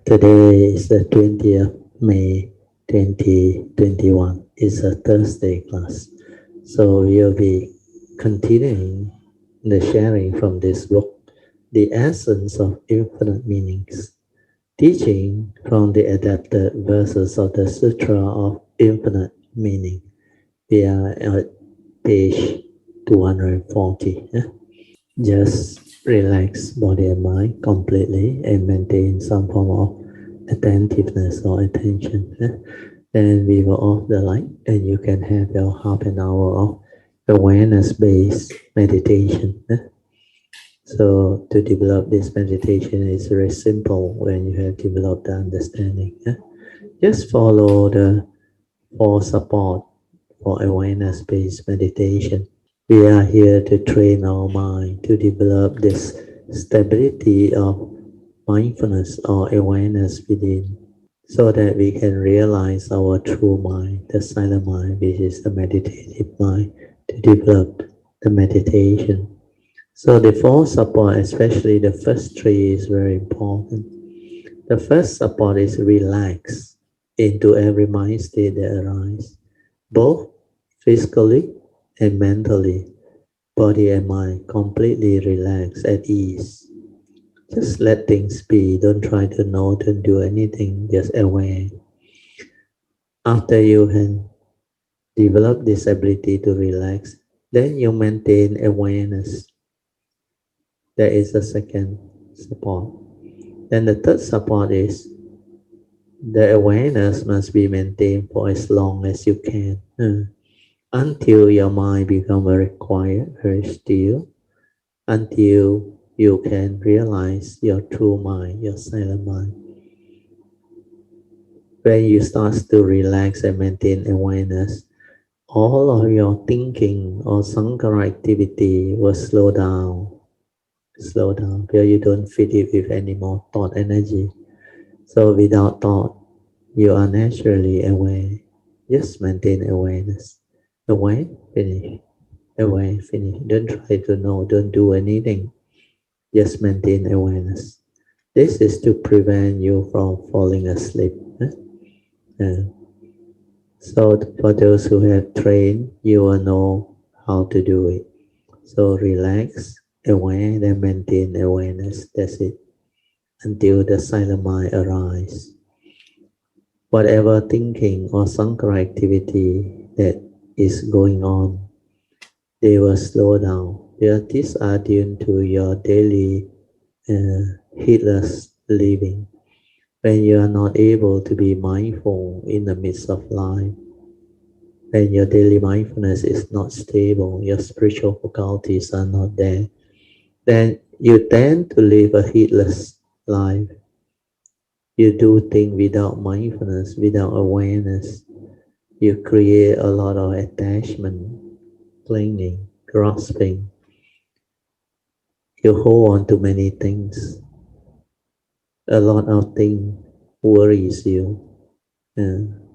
Today is the 20th May 2021. It's a Thursday class. So we'll be continuing the sharing from this book, The Essence of Infinite Meanings, teaching from the adapted verses of the Sutra of Infinite Meaning. We are at page 240. Just relax body and mind completely and maintain some form of attentiveness or attention. Then we will off the light and you can have your half an hour of awareness-based meditation. So to develop this meditation is very simple when you have developed the understanding. Just follow the four support for awareness-based meditation. We are here to train our mind to develop this stability of mindfulness or awareness within, so that we can realize our true mind, the silent mind, which is the meditative mind, to develop the meditation. So the four support, especially the first three, is very important. The first support is relax into every mind state that arises, both physically and mentally. Body and mind completely relax at ease. Just let things be. Don't try to know, don't do anything, just aware. After you can develop this ability to relax, then you maintain awareness. That is the second support. Then the third support is the awareness must be maintained for as long as you can, until your mind becomes very quiet, very still, until you can realize your true mind, your silent mind. When you start to relax and maintain awareness, all of your thinking or sankara activity will slow down, where you don't feed it with any more thought energy. So without thought, you are naturally aware. Just maintain awareness. Aware, finish. Aware, finish. Don't try to know, don't do anything. Just maintain awareness. This is to prevent you from falling asleep. So for those who have trained, you will know how to do it. So relax, aware, then maintain awareness. That's it. Until the silent mind arises. Whatever thinking or sankara activity that is going on, they will slow down. These are due to your daily heedless living. When you are not able to be mindful in the midst of life, when your daily mindfulness is not stable, your spiritual faculties are not there, then you tend to live a heedless life. You do things without mindfulness, without awareness. You create a lot of attachment, clinging, grasping. You hold on to many things. A lot of things worries you.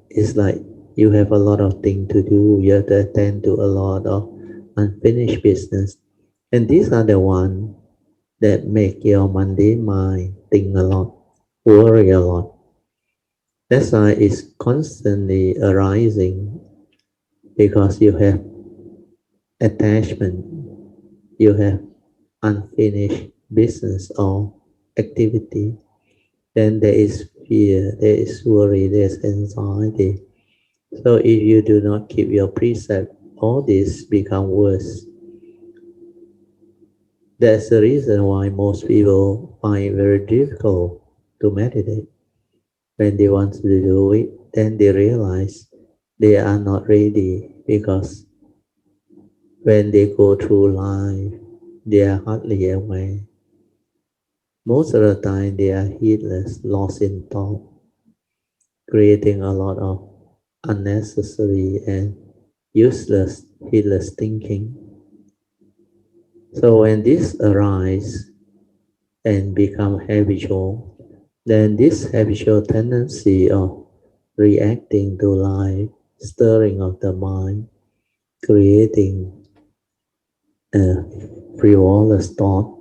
It's like you have a lot of things to do. You have to attend to a lot of unfinished business. And these are the ones that make your mundane mind think a lot, worry a lot. That's why it's constantly arising, because you have attachment, you have unfinished business or activity. Then there is fear, there is worry, there's anxiety. So if you do not keep your precept, all this become worse. That's the reason why most people find it very difficult to meditate. When they want to do it, then they realize they are not ready, because when they go through life, they are hardly aware. Most of the time, they are heedless, lost in thought, creating a lot of unnecessary and useless, heedless thinking. So when this arises and become habitual, then this habitual tendency of reacting to life, stirring of the mind, creating a frivolous thought,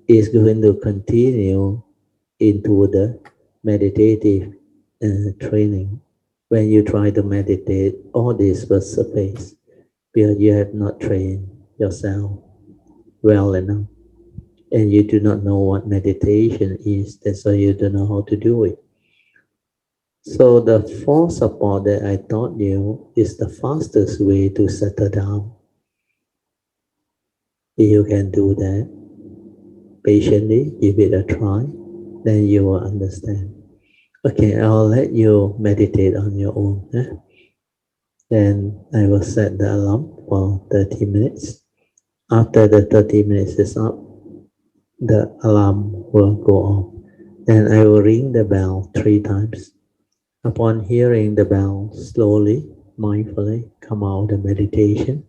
is going to continue into the meditative training. When you try to meditate, all this will surface because you have not trained yourself well enough and you do not know what meditation is. That's why you don't know how to do it. So the four support that I taught you is the fastest way to settle down. If you can do that patiently, give it a try, then you will understand. Okay, I'll let you meditate on your own. Then I will set the alarm for 30 minutes. After the 30 minutes is up, the alarm will go off. Then I will ring the bell 3 times. Upon hearing the bell, slowly, mindfully come out of meditation.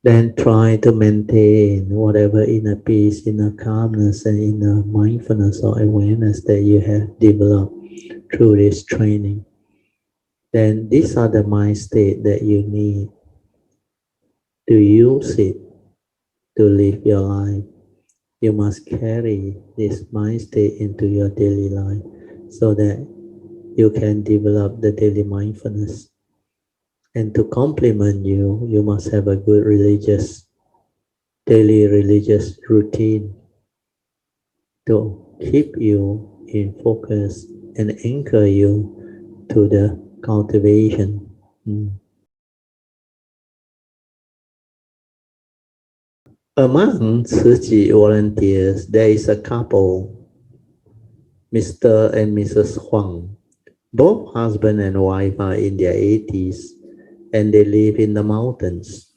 Then try to maintain whatever inner peace, inner calmness, and inner mindfulness or awareness that you have developed through this training. Then these are the mind state that you need to use it to live your life. You must carry this mind state into your daily life so that you can develop the daily mindfulness. And to complement you, you must have a good daily religious routine to keep you in focus and anchor you to the cultivation. Among Tzu Chi volunteers, there is a couple, Mr. and Mrs. Huang. Both husband and wife are in their 80s and they live in the mountains.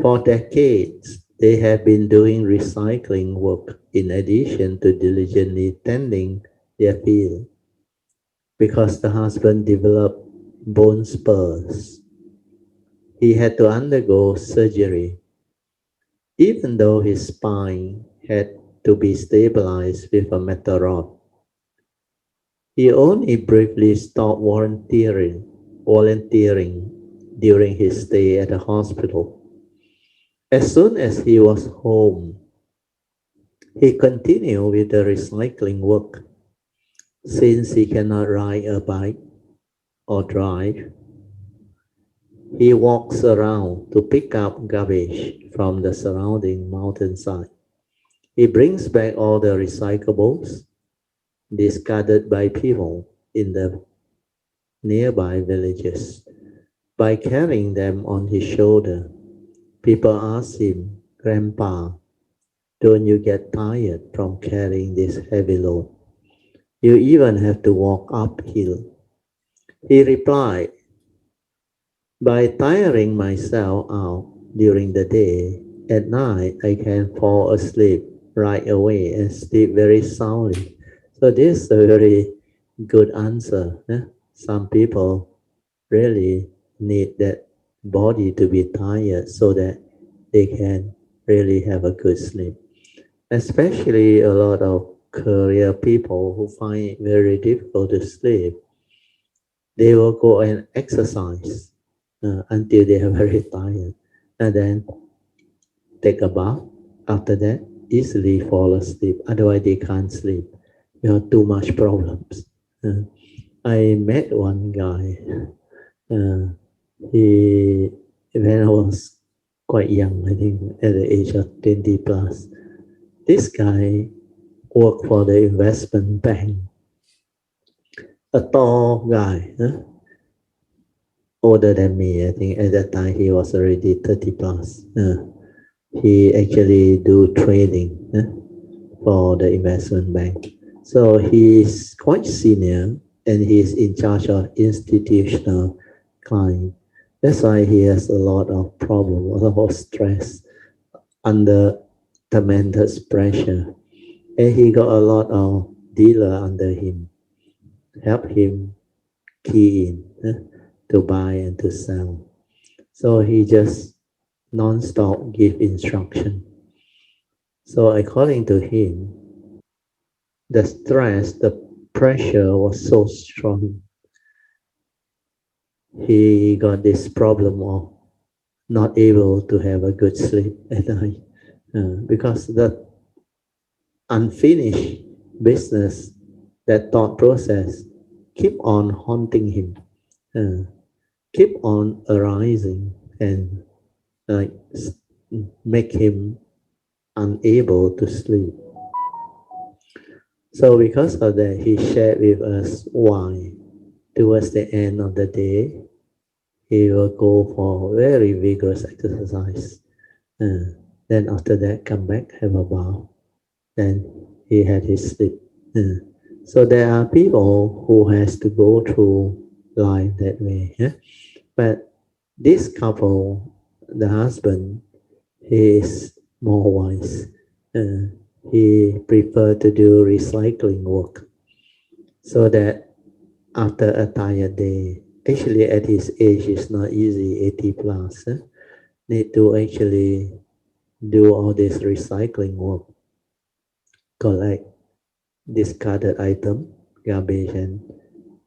For decades, they have been doing recycling work in addition to diligently tending their field. Because the husband developed bone spurs, he had to undergo surgery. Even though his spine had to be stabilized with a metal rod, he only briefly stopped volunteering during his stay at the hospital. As soon as he was home, he continued with the recycling work. Since he cannot ride a bike or drive, he walks around to pick up garbage from the surrounding mountainside. He brings back all the recyclables discarded by people in the nearby villages. By carrying them on his shoulder, people ask him, "Grandpa, don't you get tired from carrying this heavy load? You even have to walk uphill." He replied, "By tiring myself out during the day, at night I can fall asleep right away and sleep very soundly." So this is a very good answer. Some people really need that body to be tired so that they can really have a good sleep. Especially a lot of career people who find it very difficult to sleep, they will go and exercise until they are very tired and then take a bath. After that, easily fall asleep. Otherwise, they can't sleep. You have too much problems. I met one guy. Uh, he when I was quite young, I think at the age of 20 plus. This guy worked for the investment bank. A tall guy, older than me. I think at that time he was already 30 plus. He actually do trading for the investment bank. So he's quite senior and he's in charge of institutional client. That's why he has a lot of problem, a lot of stress under tremendous pressure. And he got a lot of dealer under him, help him key in to buy and to sell. So he just non-stop give instruction. So according to him, the stress, the pressure was so strong. He got this problem of not able to have a good sleep at night because the unfinished business that thought process keep on haunting him, keep on arising and like make him unable to sleep. So because of that, he shared with us why towards the end of the day, he will go for very vigorous exercise. Then after that, come back, have a bath. Then he had his sleep. So there are people who has to go through life that way. Yeah? But this couple, the husband, he is more wise. He prefer to do recycling work so that after a tired day, actually at his age it's not easy, 80 plus, need to actually do all this recycling work, collect discarded item, garbage and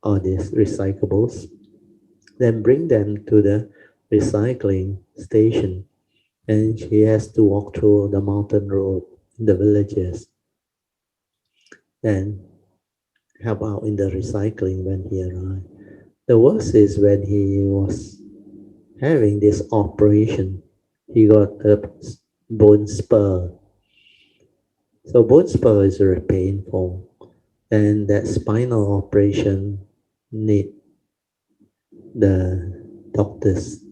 all these recyclables, then bring them to the recycling station. And he has to walk through the mountain road in the villages and help out in the recycling when he arrived. The worst is when he was having this operation, he got a bone spur. So bone spur is very painful, and that spinal operation need the doctors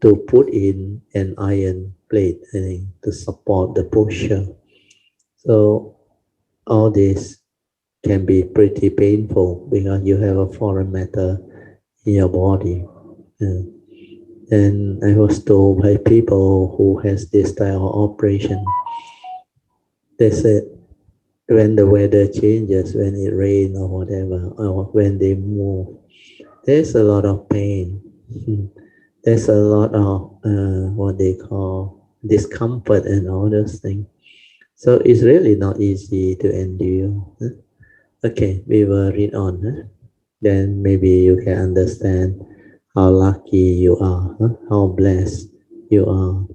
to put in an iron plate, I think, to support the posture. So all this can be pretty painful because you have a foreign matter in your body. Uh, and I was told by people who has this style of operation, they said when the weather changes, when it rains or whatever, or when they move, there's a lot of pain. There's a lot of what they call discomfort and all those things. So it's really not easy to endure. Okay, we will read on. Then maybe you can understand how lucky you are, how blessed you are,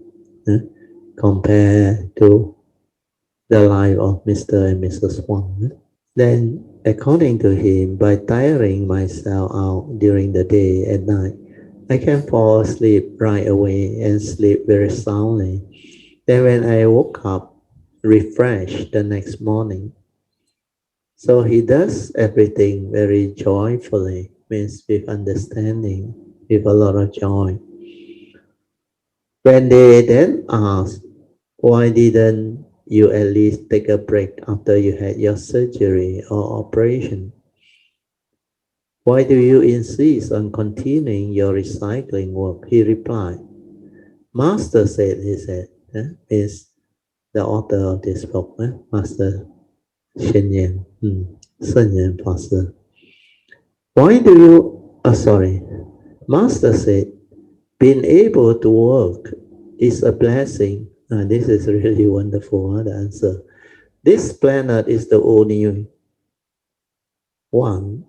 compared to the life of Mr. and Mrs. Huang. Then, according to him, by tiring myself out during the day at night, I can fall asleep right away and sleep very soundly. Then when I woke up, refreshed the next morning. So he does everything very joyfully, means with understanding, with a lot of joy. When they then ask, why didn't you at least take a break after you had your surgery or operation? Why do you insist on continuing your recycling work? He replied, Master said, he said, is the author of this book, Master Shen Yan, Sun Yan Master. Why do you, sorry, Master said, being able to work is a blessing. This is really wonderful, the answer. This planet is the only one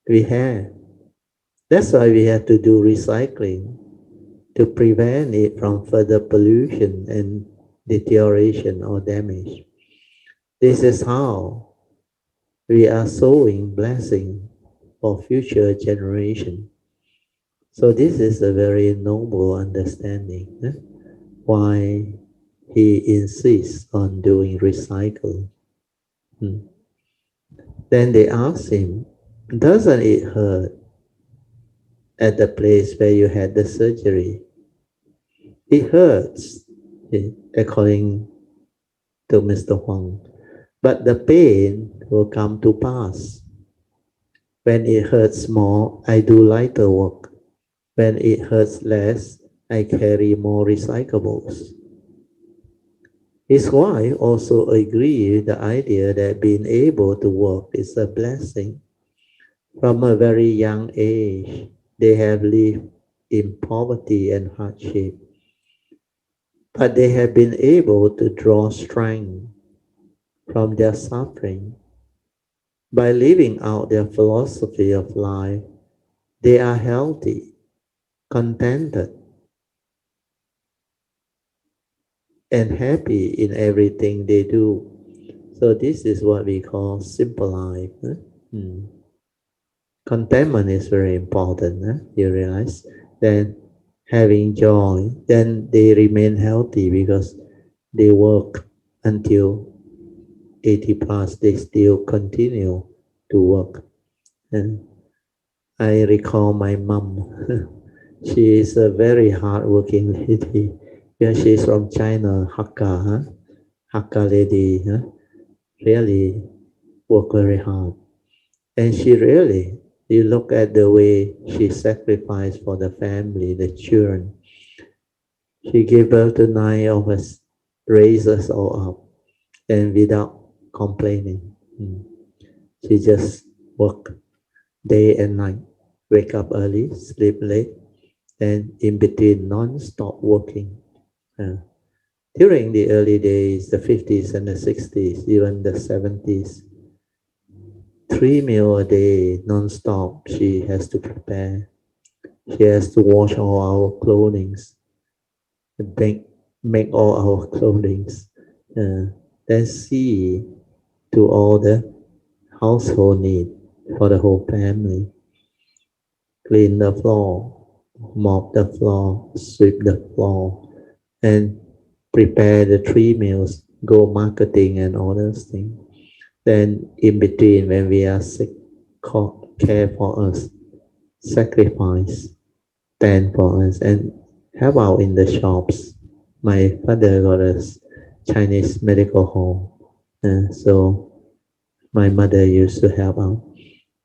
we have. That's why we have to do recycling to prevent it from further pollution and deterioration or damage. This is how we are sowing blessing for future generation. So this is a very noble understanding. Why he insists on doing recycle. Then they ask him, doesn't it hurt at the place where you had the surgery? It hurts, according to Mr. Huang, but the pain will come to pass. When it hurts more, I do lighter work. When it hurts less, I carry more recyclables. His wife also agreed with the idea that being able to work is a blessing. From a very young age, they have lived in poverty and hardship, but they have been able to draw strength from their suffering. By living out their philosophy of life, they are healthy, contented, and happy in everything they do. So this is what we call simple life. Contentment is very important. You realize? Then having joy, then they remain healthy because they work until 80 plus, they still continue to work. And I recall my mom. She is a very hardworking lady. Yeah, she's from China, Hakka, Hakka lady. Really work very hard. And she really, you look at the way she sacrificed for the family, the children. She gave birth to 9 of us, raised us all up, and without complaining. She just worked day and night, wake up early, sleep late, and in between non-stop working. During the early days, the 50s and the 60s, even the 70s, 3 meals a day, non-stop, she has to prepare. She has to wash all our clothing, make all our clothing, then see to all the household need for the whole family. Clean the floor, mop the floor, sweep the floor, and prepare the 3 meals, go marketing and all those things. Then in between, when we are sick, care for us, sacrifice, stand for us, and help out in the shops. My father got a Chinese medical home, so my mother used to help out.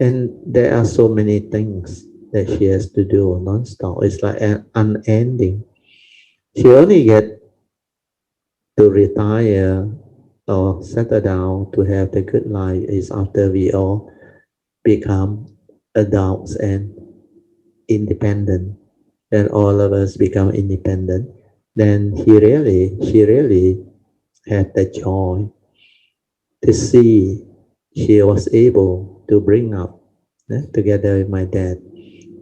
And there are so many things that she has to do non-stop. It's like unending. She only get to retire or settle down to have the good life is after we all become adults and independent. Then all of us become independent. Then she really had the joy to see she was able to bring up together with my dad,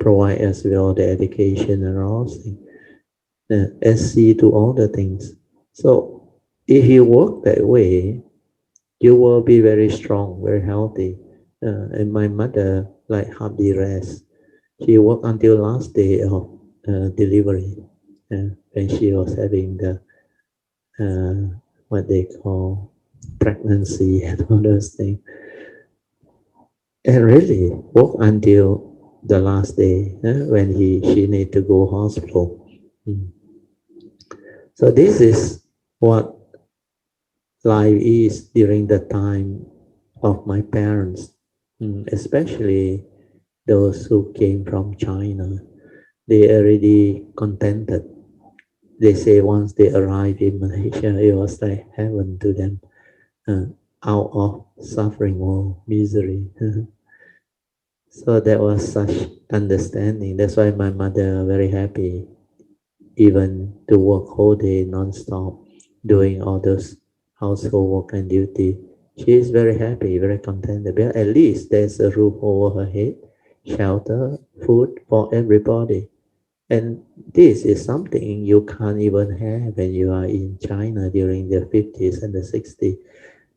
provide us with all the education and all things, SC to all the things. So if you work that way, you will be very strong, very healthy. And my mother, like hardly rest. She worked until last day of delivery, when she was having the what they call pregnancy and all those things. And really work until the last day when she need to go hospital. So this is what life is during the time of my parents, especially those who came from China. They already contented. They say once they arrived in Malaysia, it was like heaven to them, out of suffering or misery. So that was such understanding. That's why my mother very happy, even to work whole day non-stop, doing all those household work and duty. She is very happy, very contented. But at least there's a roof over her head, shelter, food for everybody. And this is something you can't even have when you are in China during the 50s and the 60s.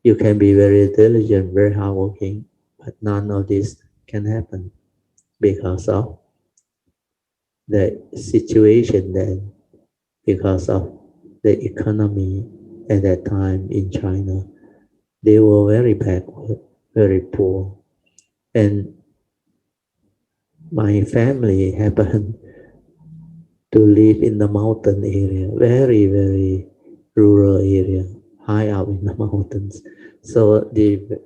You can be very diligent, very hardworking, but none of this can happen because of the situation then, because of the economy at that time in China. They were very backward, very poor. And my family happened to live in the mountain area, very, very rural area, high up in the mountains. So the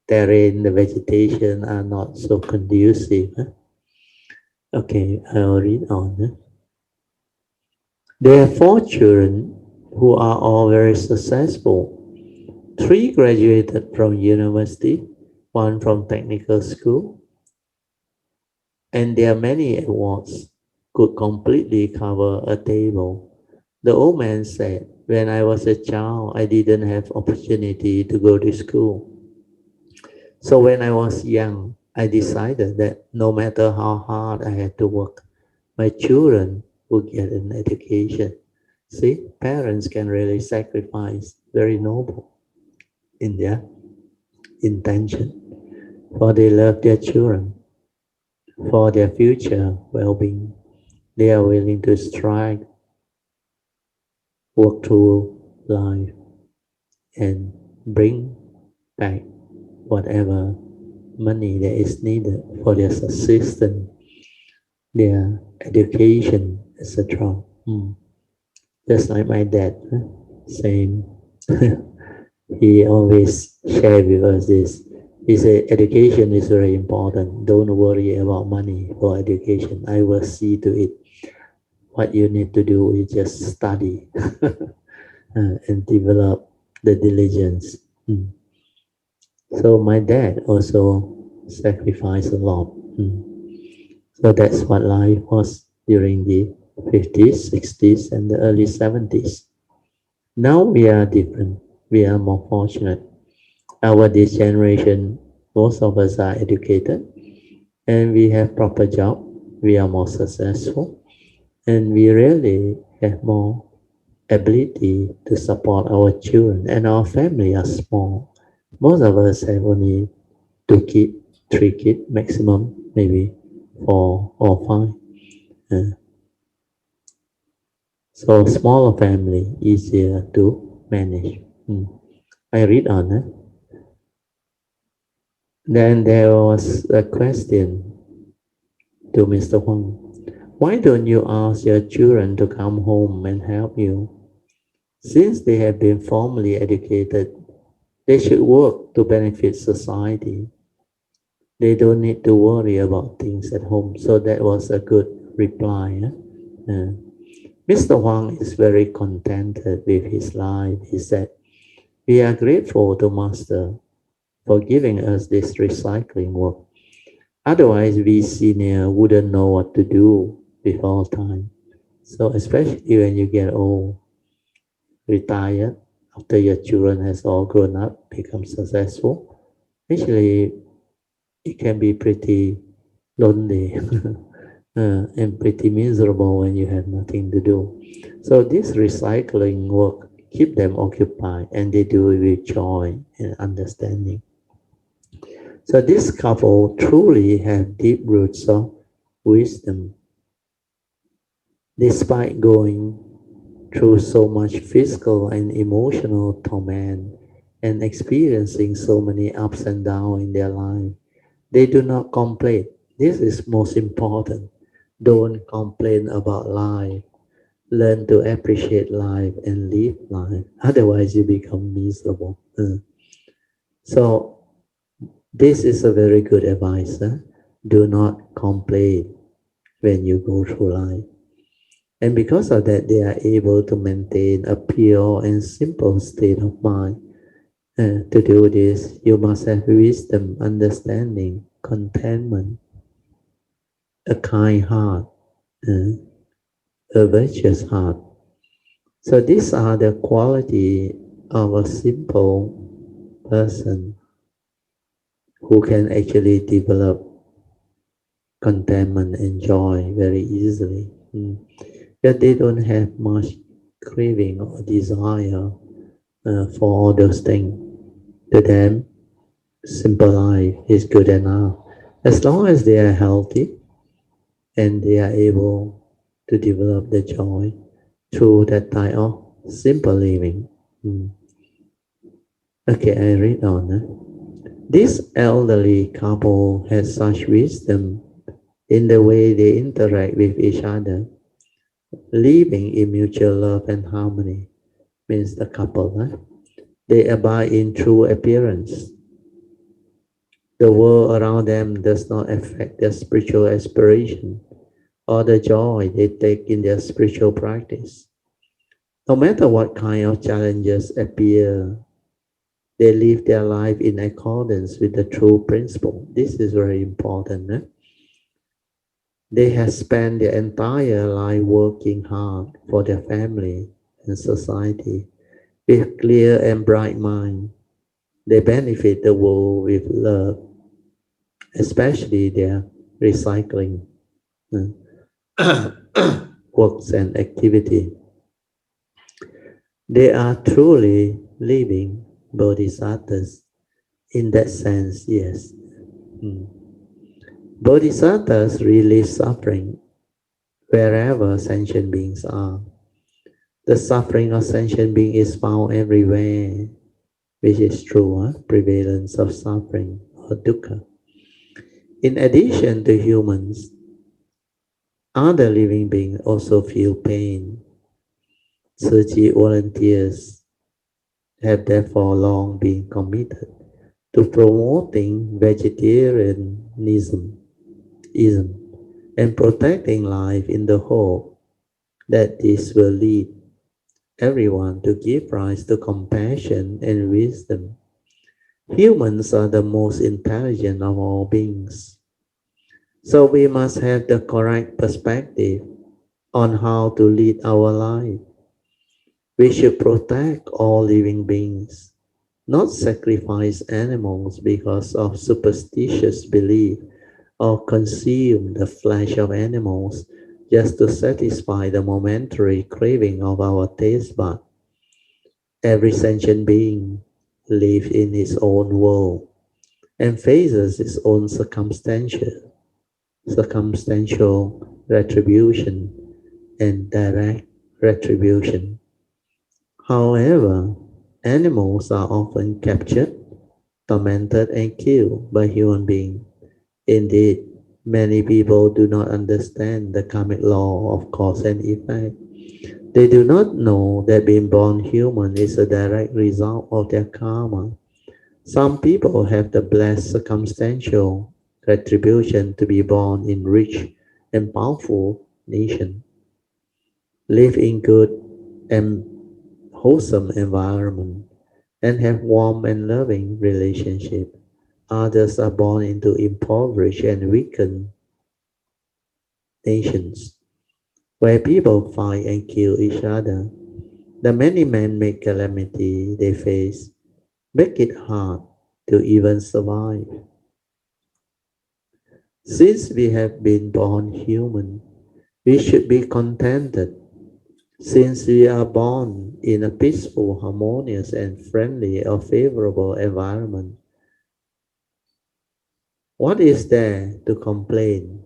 terrain, the vegetation are not so conducive. Okay, I'll read on. There are 4 children who are all very successful. 3 graduated from university, 1 from technical school, and their many awards could completely cover a table. The old man said, when I was a child, I didn't have opportunity to go to school. So when I was young, I decided that no matter how hard I had to work, my children would get an education. See, parents can really sacrifice, very noble. in their intention, for they love their children, for their future well-being. They are willing to strive, work through life, and bring back whatever money that is needed for their subsistence, their education, etc. Just like my dad, same. He always share with us this. He said, education is very important. Don't worry about money for education. I will see to it. What you need to do is just study and develop the diligence. So my dad also sacrificed a lot. So that's what life was during the 50s, 60s, and the early 70s. Now we are different. We are more fortunate. Our this generation, most of us are educated and we have proper job. We are more successful and we really have more ability to support our children, and our family are small. Most of us have only 2 kids, 3 kids maximum, maybe 4 or 5. So smaller family easier to manage. I read on. Then there was a question to Mr. Huang. Why don't you ask your children to come home and help you? Since they have been formally educated, they should work to benefit society. They don't need to worry about things at home. So that was a good reply. Mr. Huang is very contented with his life. He said, we are grateful to Master for giving us this recycling work. Otherwise, we senior wouldn't know what to do with our time. So especially when you get old, retired, after your children has all grown up, become successful, actually it can be pretty lonely and pretty miserable when you have nothing to do. So this recycling work keep them occupied and they do it with joy and understanding. So this couple truly have deep roots of wisdom. Despite going through so much physical and emotional torment and experiencing so many ups and downs in their life, they do not complain. This is most important. Don't complain about life. Learn to appreciate life and live life. Otherwise, you become miserable. So this is a very good advice. Do not complain when you go through life. And because of that, they are able to maintain a pure and simple state of mind. To do this, you must have wisdom, understanding, contentment, a kind heart, a virtuous heart. So these are the quality of a simple person who can actually develop contentment and joy very easily. But they don't have much craving or desire for all those things. To them, simple life is good enough. As long as they are healthy and they are able to develop the joy through that type of simple living. Okay, I read on. This elderly couple has such wisdom in the way they interact with each other, living in mutual love and harmony. Means the couple. They abide in true appearance. The world around them does not affect their spiritual aspiration or the joy they take in their spiritual practice. No matter what kind of challenges appear, they live their life in accordance with the true principle. This is very important. They have spent their entire life working hard for their family and society with clear and bright mind. They benefit the world with love, especially their recycling works and activity. They are truly living bodhisattvas. In that sense, yes. Mm. Bodhisattvas relieve suffering wherever sentient beings are. The suffering of sentient being is found everywhere, which is true, prevalence of suffering or dukkha. In addition to humans, other living beings also feel pain. Tzu volunteers have therefore long been committed to promoting vegetarianism and protecting life in the hope that this will lead everyone to give rise to compassion and wisdom. Humans are the most intelligent of all beings, so we must have the correct perspective on how to lead our life. We should protect all living beings, not sacrifice animals because of superstitious belief or consume the flesh of animals just to satisfy the momentary craving of our taste bud. Every sentient being lives in its own world and faces its own circumstantial retribution and direct retribution. However, animals are often captured, tormented, and killed by human beings. Indeed, many people do not understand the karmic law of cause and effect. They do not know that being born human is a direct result of their karma. Some people have the blessed circumstantial retribution to be born in rich and powerful nation, live in good and wholesome environment, and have warm and loving relationship. Others are born into impoverished and weakened nations, where people fight and kill each other. The many man-made calamity they face make it hard to even survive. Since we have been born human, we should be contented. Since we are born in a peaceful, harmonious, and friendly or favorable environment, what is there to complain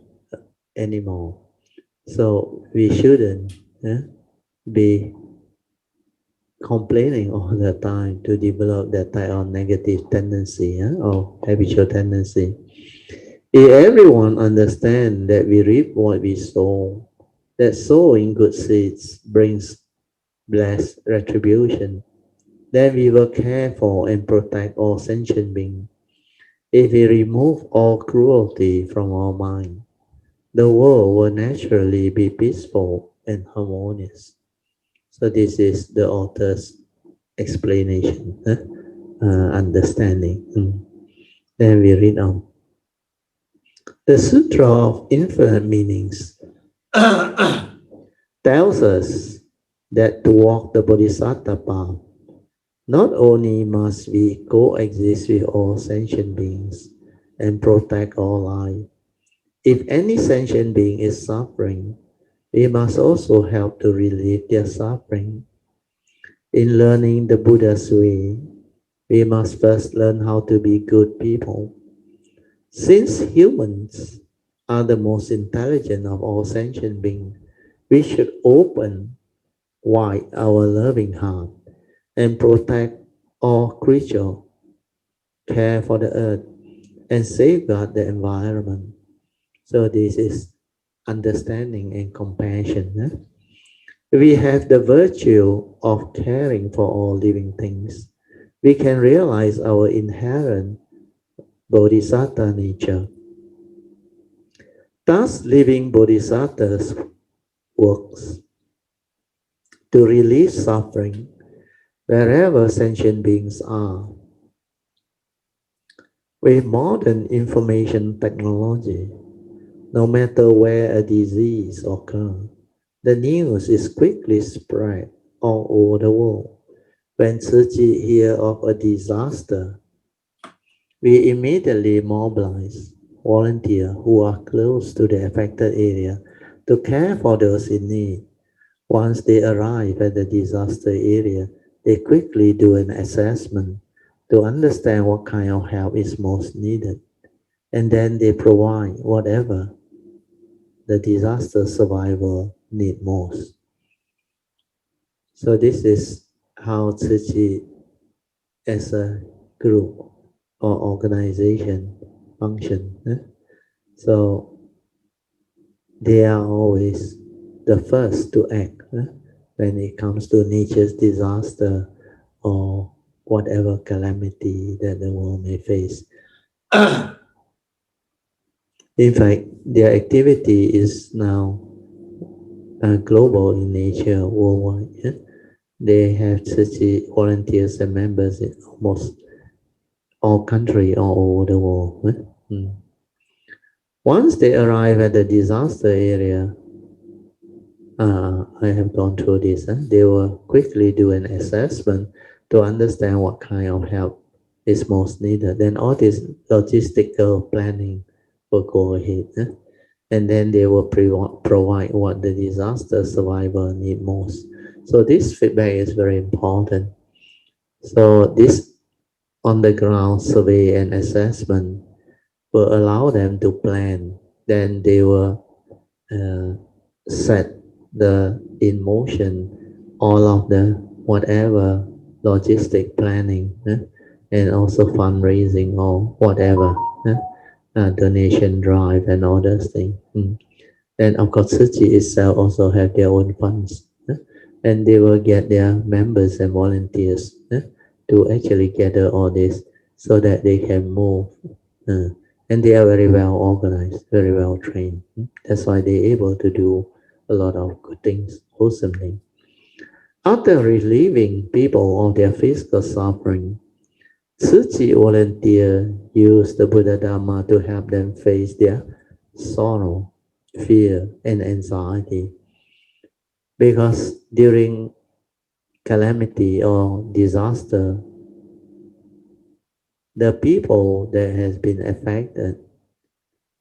anymore? So we shouldn't be complaining all the time to develop that type of negative tendency or habitual tendency. If everyone understands that we reap what we sow, that sowing good seeds brings blessed retribution, then we will care for and protect all sentient beings. If we remove all cruelty from our mind, the world will naturally be peaceful and harmonious. So this is the author's explanation, understanding. Then we read on. The Sutra of Infinite Meanings tells us that to walk the Bodhisattva path, not only must we coexist with all sentient beings and protect all life. If any sentient being is suffering, we must also help to relieve their suffering. In learning the Buddha's way, we must first learn how to be good people. Since humans are the most intelligent of all sentient beings, we should open wide our loving heart and protect all creatures, care for the earth, and safeguard the environment. So this is understanding and compassion. We have the virtue of caring for all living things. We can realize our inherent bodhisattva nature. Thus, living bodhisattvas works to relieve suffering wherever sentient beings are. With modern information technology, no matter where a disease occurs, the news is quickly spread all over the world. When Tzu hears of a disaster, we immediately mobilize volunteers who are close to the affected area to care for those in need. Once they arrive at the disaster area, they quickly do an assessment to understand what kind of help is most needed. And then they provide whatever the disaster survivor need most. So this is how Tzu Chi as a group or organization function. So they are always the first to act when it comes to nature's disaster or whatever calamity that the world may face. In fact, their activity is now global in nature worldwide. They have such volunteers and members in almost all countries all over the world. Once they arrive at the disaster area, I have gone through this. They will quickly do an assessment to understand what kind of help is most needed. Then all this logistical planning will go ahead. And then they will provide what the disaster survivor need most. So this feedback is very important. So this on the ground survey and assessment will allow them to plan. Then they will set the in motion all of the whatever logistic planning and also fundraising or whatever donation drive and all those things. And of course, Suchi itself also have their own funds, and they will get their members and volunteers to actually gather all this so that they can move. And they are very well organized, very well trained. That's why they're able to do a lot of good things, wholesome things. After relieving people of their physical suffering, Tzu volunteer use the Buddha Dharma to help them face their sorrow, fear, and anxiety. Because during calamity or disaster, the people that has been affected,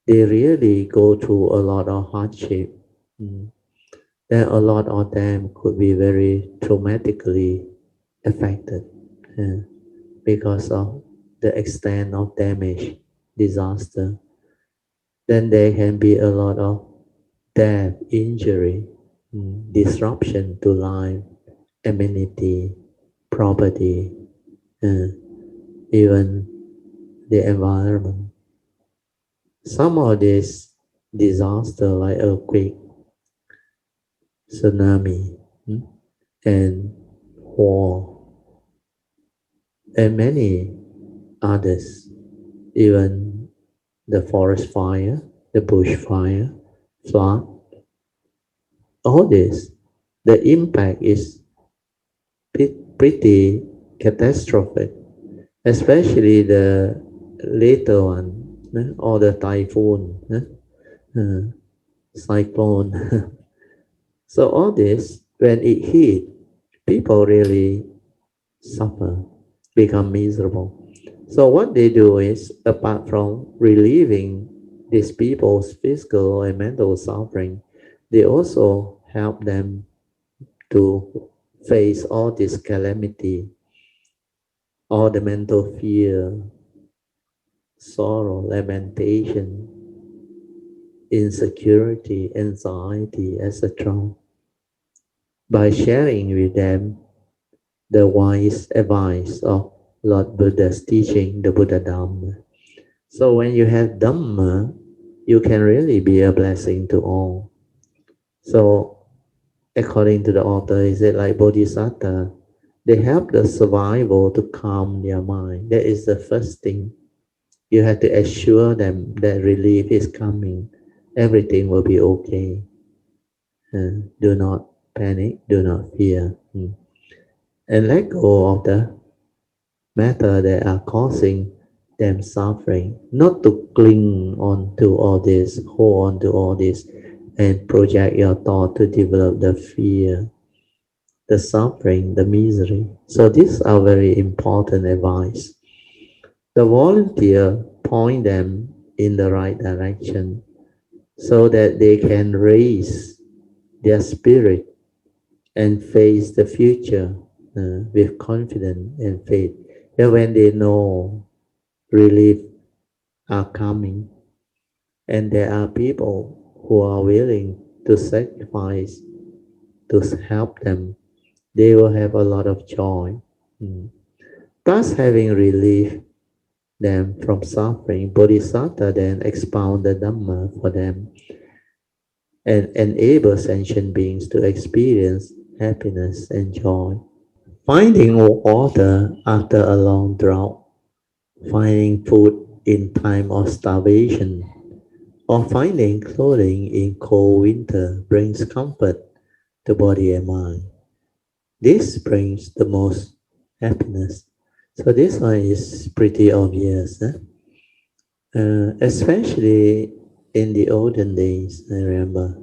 they really go through a lot of hardship. Then a lot of them could be very traumatically affected because of the extent of damage, disaster. Then there can be a lot of death, injury, disruption to life, amenity, property, even the environment. Some of these disasters like earthquake, tsunami, and war, and many others, even the forest fire, the bush fire, flood, all this, the impact is pretty catastrophic, especially the later one, or the typhoon, cyclone. So all this, when it hit, people really suffer, become miserable. So what they do is, apart from relieving these people's physical and mental suffering, they also help them to face all this calamity, all the mental fear, sorrow, lamentation, insecurity, anxiety, etc. by sharing with them the wise advice of Lord Buddha's teaching, the Buddha Dhamma. So when you have Dhamma, you can really be a blessing to all. So according to the author, is it like Bodhisattva? They help the survivor to calm their mind. That is the first thing. You have to assure them that relief is coming. Everything will be okay. Do not panic, do not fear. And let go of the matter that are causing them suffering. Not to cling on to all this, hold on to all this, and project your thought to develop the fear, the suffering, the misery. So these are very important advice. The volunteer point them in the right direction so that they can raise their spirit and face the future with confidence and faith. And when they know relief are coming, and there are people who are willing to sacrifice to help them, they will have a lot of joy. Mm. Thus, having relief them from suffering, Bodhisattva then expound the Dhamma for them and enable sentient beings to experience happiness and joy. Finding water after a long drought, finding food in time of starvation, or finding clothing in cold winter brings comfort to body and mind. This brings the most happiness. So this one is pretty obvious, especially in the olden days. I remember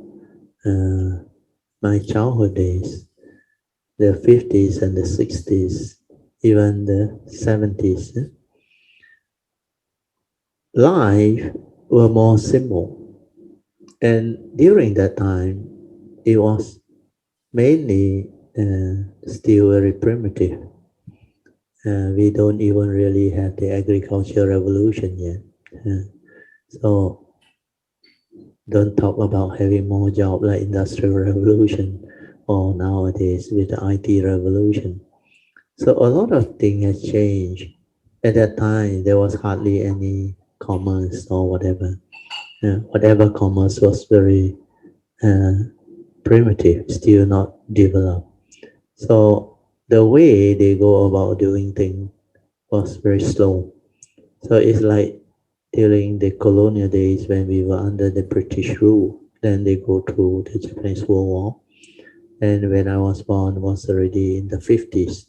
my childhood days, the 50s and the 60s, even the 70s. Life were more simple, and during that time, it was mainly still very primitive. We don't even really have the agricultural revolution yet. So don't talk about having more job like industrial revolution or nowadays with the IT revolution. So a lot of things has changed. At that time, there was hardly any commerce or whatever. Whatever commerce was very uh, primitive, still not developed. So the way they go about doing things was very slow. So it's like during the colonial days when we were under the British rule, then they go through the Japanese World War. And when I was born was already in the 50s,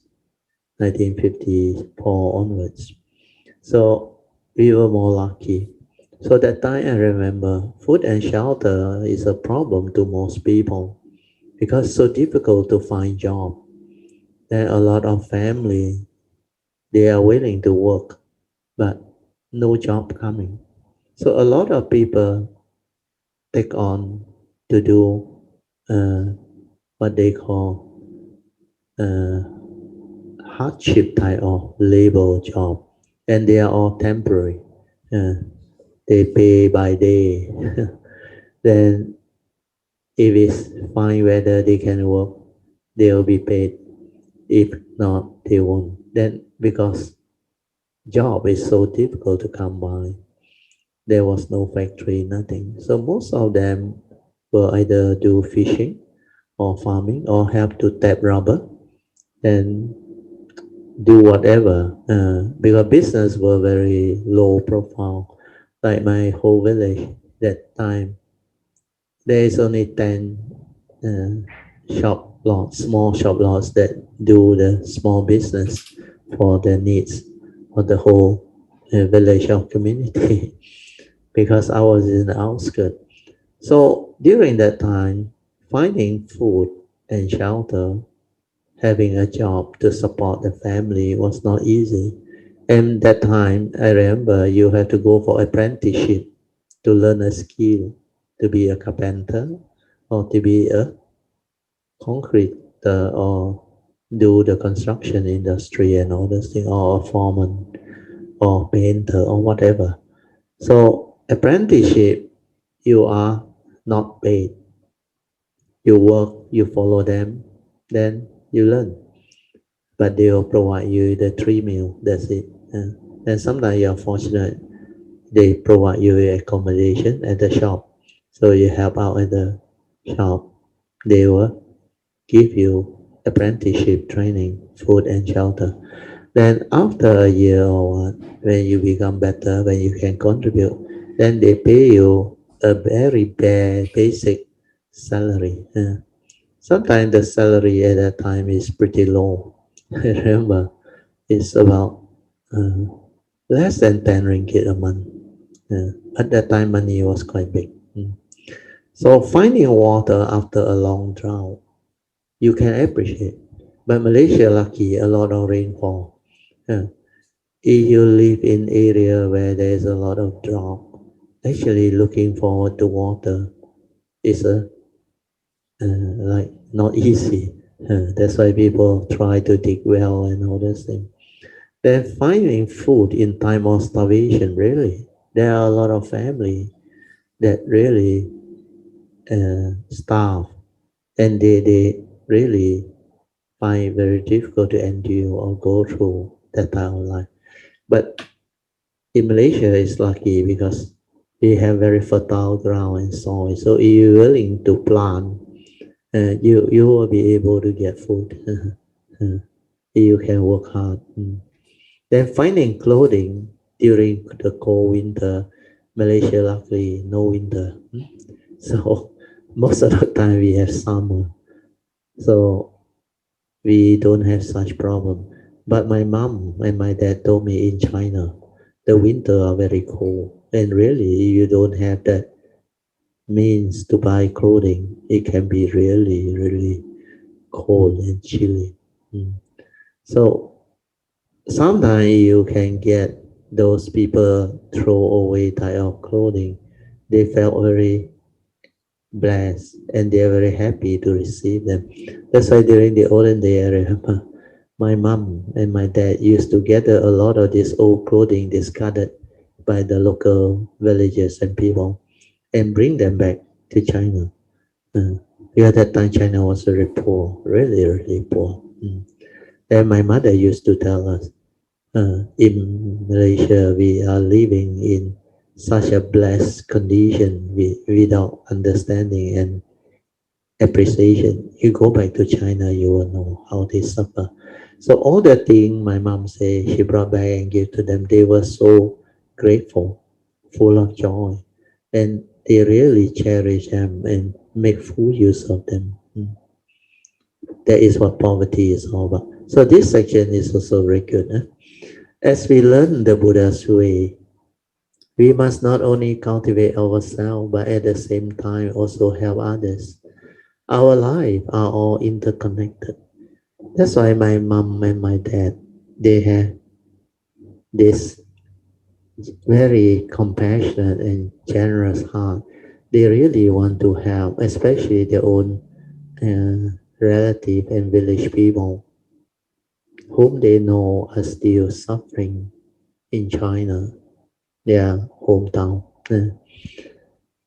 1954 onwards. So we were more lucky. So that time I remember food and shelter is a problem to most people because it's so difficult to find job. There are a lot of family, they are willing to work, but no job coming. So a lot of people take on to do uh, what they call uh, hardship type of labor job, and they are all temporary. Uh, they pay by day. Then if it's fine whether they can work, they will be paid. If not, they won't. Then because job is so difficult to come by, there was no factory, nothing. So most of them will either do fishing or farming or help to tap rubber and do whatever. Because business were very low profile. Like my whole village that time, there is only 10 shop lots, small shop lots that do the small business for the needs of the whole village or community because I was in the outskirts. So during that time, finding food and shelter, having a job to support the family was not easy. And that time, I remember you had to go for apprenticeship to learn a skill, to be a carpenter or to be a concrete or do the construction industry and all those things, or a foreman or painter or whatever. So apprenticeship, you are not paid. You work, you follow them, then you learn. But they will provide you the 3 meal. That's it. And sometimes you're fortunate, they provide you with accommodation at the shop. So you help out at the shop. They will give you apprenticeship training, food and shelter. Then after a year or what, when you become better, when you can contribute, then they pay you a very bare basic salary. Sometimes the salary at that time is pretty low. I remember it's about uh, less than 10 ringgit a month. At that time, money was quite big. So finding water after a long drought, you can appreciate. But Malaysia lucky, a lot of rainfall. Uh, if you live in area where there's a lot of drought, actually looking forward to water is like not easy. That's why people try to dig well and all those things. Then finding food in time of starvation, really. There are a lot of family that really starve and they really find very difficult to endure or go through that time of life. But in Malaysia, it's lucky because we have very fertile ground and soil. So if you're willing to plant, you will be able to get food. You can work hard. Then finding clothing during the cold winter, Malaysia luckily no winter. So most of the time we have summer. So we don't have such problem. But my mom and my dad told me in China, the winter are very cold. And really, you don't have that means to buy clothing. It can be really, really cold and chilly. So sometimes you can get those people throw away type of clothing. They felt very blessed and they are very happy to receive them. That's why during the olden day, I remember my mom and my dad used to gather a lot of this old clothing discarded by the local villagers and people and bring them back to China. Uh, because at that time China was very poor, really, really poor. Then my mother used to tell us, in Malaysia, we are living in such a blessed condition without understanding and appreciation. You go back to China, you will know how they suffer. So all the thing my mom say she brought back and gave to them, they were so grateful, full of joy, and they really cherish them and make full use of them. That is what poverty is all about. So this section is also very good. As we learn the Buddha's way, we must not only cultivate ourselves, but at the same time also help others. Our lives are all interconnected. That's why my mom and my dad, they have this very compassionate and generous heart. They really want to help, especially their own relative and village people whom they know are still suffering in China, their hometown.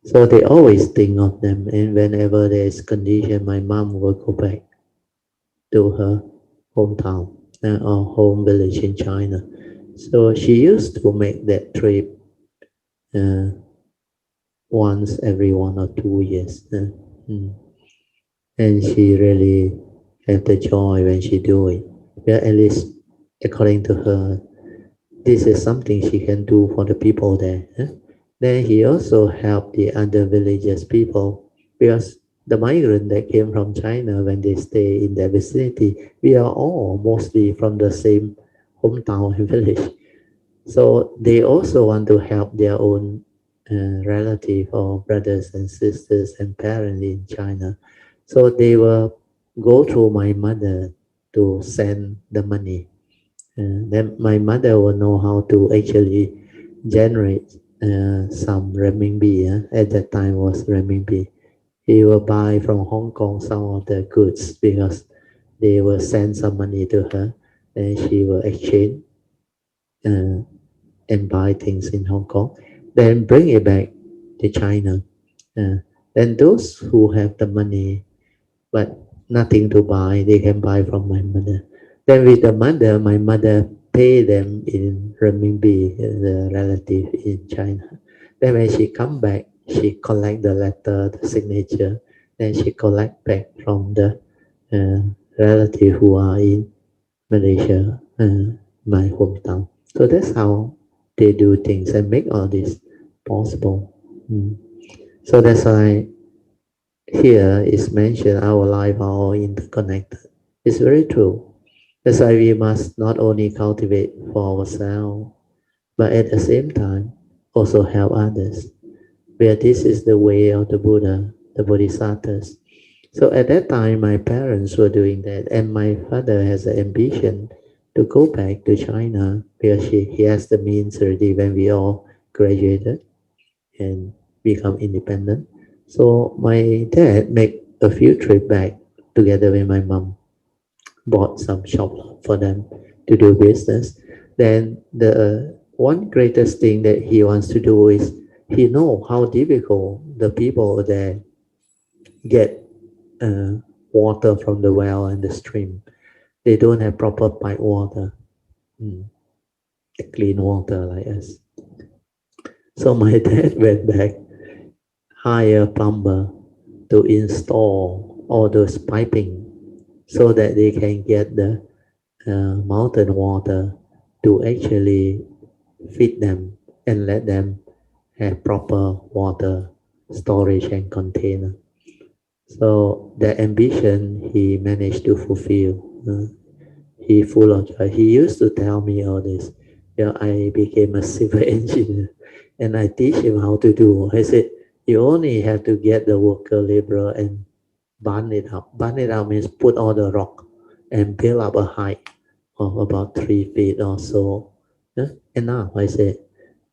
So they always think of them, and whenever there is condition, my mom will go back to her hometown or home village in China. So she used to make that trip uh, once every 1 or 2 years. And she really have the joy when she do it. Well, at least according to her, this is something she can do for the people there. Then he also helped the other villages people because the migrant that came from China when they stay in their vicinity, we are all mostly from the same hometown and village. So they also want to help their own relative or brothers and sisters and parents in China. So they will go through my mother to send the money. Then my mother will know how to actually generate some renminbi. At that time was renminbi. He will buy from Hong Kong some of the goods because they will send some money to her. Then she will exchange uh, and buy things in Hong Kong, then bring it back to China. Then those who have the money but nothing to buy, they can buy from my mother. Then with the mother, my mother pay them in renminbi, the relative in China. Then when she come back, she collect the letter, the signature, then she collect back from the uh, relative who are in Malaysia, my hometown. So that's how they do things and make all this possible. So that's why here is mentioned our life are all interconnected. It's very true. That's why we must not only cultivate for ourselves, but at the same time also help others. Where this is the way of the Buddha, the Bodhisattvas. So at that time, my parents were doing that, and my father has an ambition to go back to China because he has the means already when we all graduated and become independent. So my dad make a few trip back together with my mom, bought some shop for them to do business. Then the one greatest thing that he wants to do is he know how difficult the people that get uh, water from the well and the stream. They don't have proper pipe water, mm, clean water like us. So my dad went back, hire a plumber to install all those piping so that they can get the mountain water to actually feed them and let them have proper water storage and container. So the ambition he managed to fulfill. He full of joy. He used to tell me all this. Yeah, I became a civil engineer and I teach him how to do. I said, you only have to get the worker laborer and burn it up. Burn it up means put all the rock and build up a height of about 3 feet or so. Yeah, enough, I said.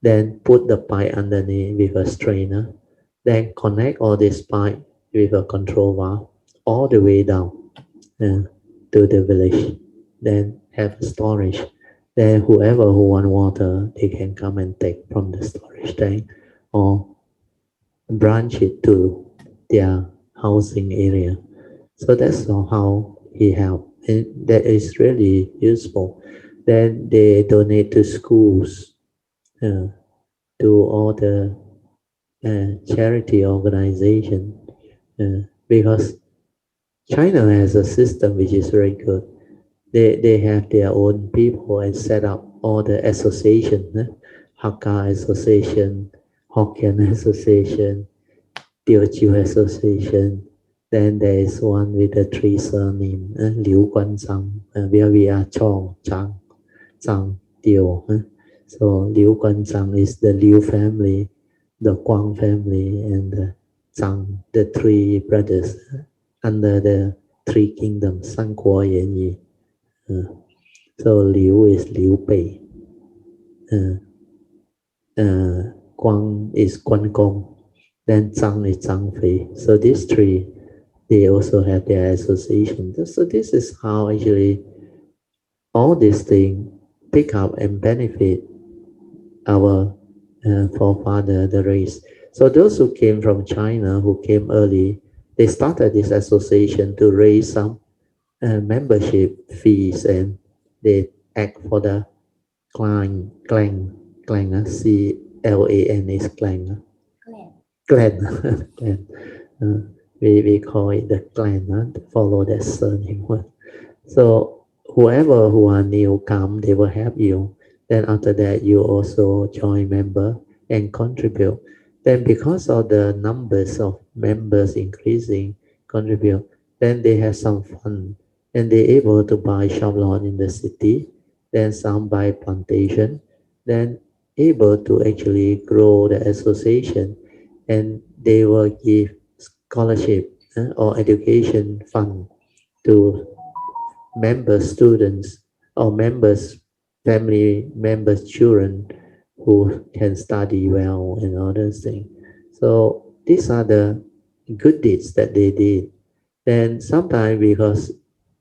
Then put the pipe underneath with a strainer. Then connect all this pipe with a control valve all the way down uh, to the village. Then have storage. Then whoever who want water, they can come and take from the storage tank or branch it to their housing area. So that's how he helped. And that is really useful. Then they donate to schools, uh, to all the charity organization, because China has a system which is very good. They have their own people and set up all the association, Hakka Association, Hokkien Association, Teochew Association. Then there is one with the three surname, Liu Guan Zhang, where we are Chong, Chang, Zhang, Teo. So Liu Guan Zhang is the Liu family, the Guang family, and the Zhang, the three brothers under the three kingdoms, 三国演义. So Liu is Liu Bei, Guang is Guan Gong, then Zhang is Zhang Fei. So these three, they also have their association. So this is how actually all these things pick up and benefit our forefather, the race. So those who came from China, who came early, they started this association to raise some membership fees, and they act for the clan, CLAN is clan, clan, clan. We call it the clan, follow that surname. So whoever who are new come, they will help you. Then after that, you also join member and contribute. Then because of the numbers of members increasing, contribute, then they have some fund and they're able to buy shop lot in the city, then some buy plantation, then able to actually grow the association, and they will give scholarship or education fund to members, students, or members, family members, children who can study well and all those things. So these are the good deeds that they did. Then sometimes because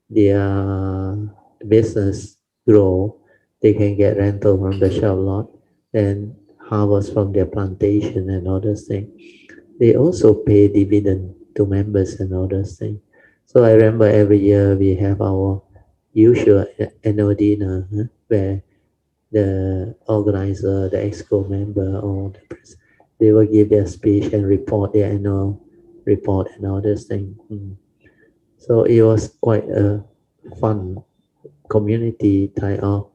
their business grow, they can get rental from the shop lot and harvest from their plantation and all those things. They also pay dividend to members and all those things. So I remember every year we have our usual annual dinner, where the organizer, the exco member, or the president, they will give their speech and report their annual report and all those things. So it was quite a fun community type of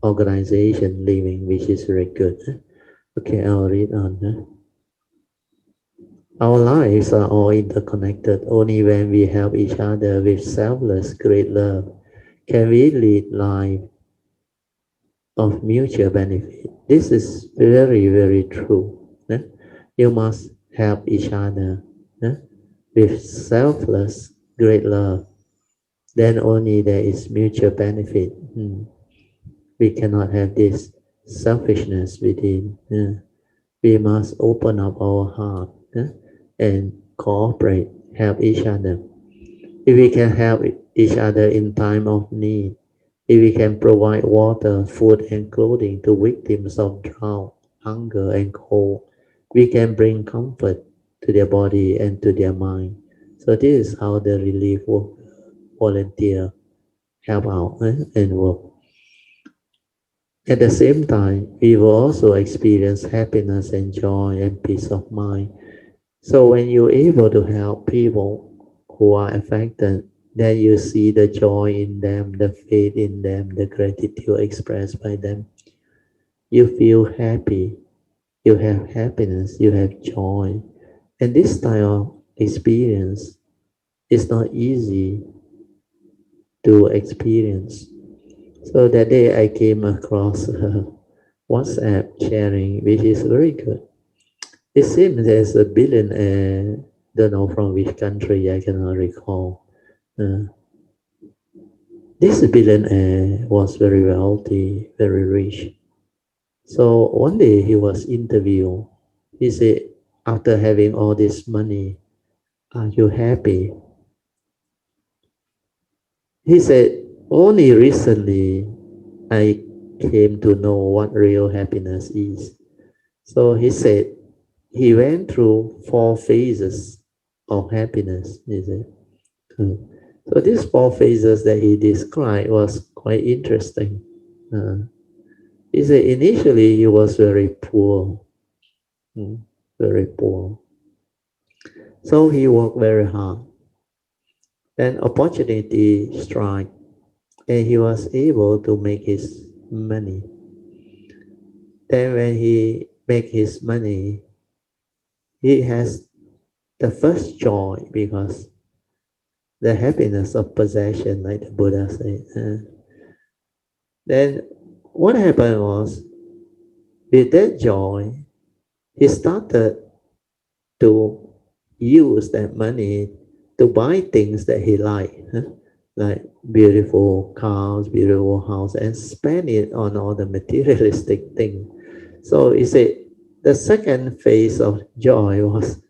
organization living, which is very good. Okay, I'll read on. Our lives are all interconnected. Only when we help each other with selfless, great love can we lead life of mutual benefit. This is very, very true. You must help each other with selfless, great love. Then only there is mutual benefit. We cannot have this selfishness within. We must open up our heart and cooperate, help each other. If we can help each other in time of need, If we can provide water, food, and clothing to victims of drought, hunger, and cold, we can bring comfort to their body and to their mind. So this is how the relief volunteer help out and work. At the same time, we will also experience happiness and joy and peace of mind. So when you're able to help people who are affected, then you see the joy in them, the faith in them, the gratitude expressed by them. You feel happy, you have happiness, you have joy. And this style of experience is not easy to experience. So that day I came across a WhatsApp sharing, which is very good. It seems there's a billionaire, don't know from which country, I cannot recall. Uh, this billionaire was very wealthy, very rich. So one day he was interviewed. He said, after having all this money, are you happy? He said, only recently I came to know what real happiness is. So he said he went through 4 phases of happiness. He said. So these 4 phases that he described was quite interesting. Uh, he said initially he was very poor, mm, very poor. So he worked very hard. Then opportunity struck and he was able to make his money. Then when he make his money, he has the first joy because the happiness of possession, like the Buddha said. Then what happened was, with that joy, he started to use that money to buy things that he liked, like beautiful cars, beautiful house, and spend it on all the materialistic things. So he said the second phase of joy was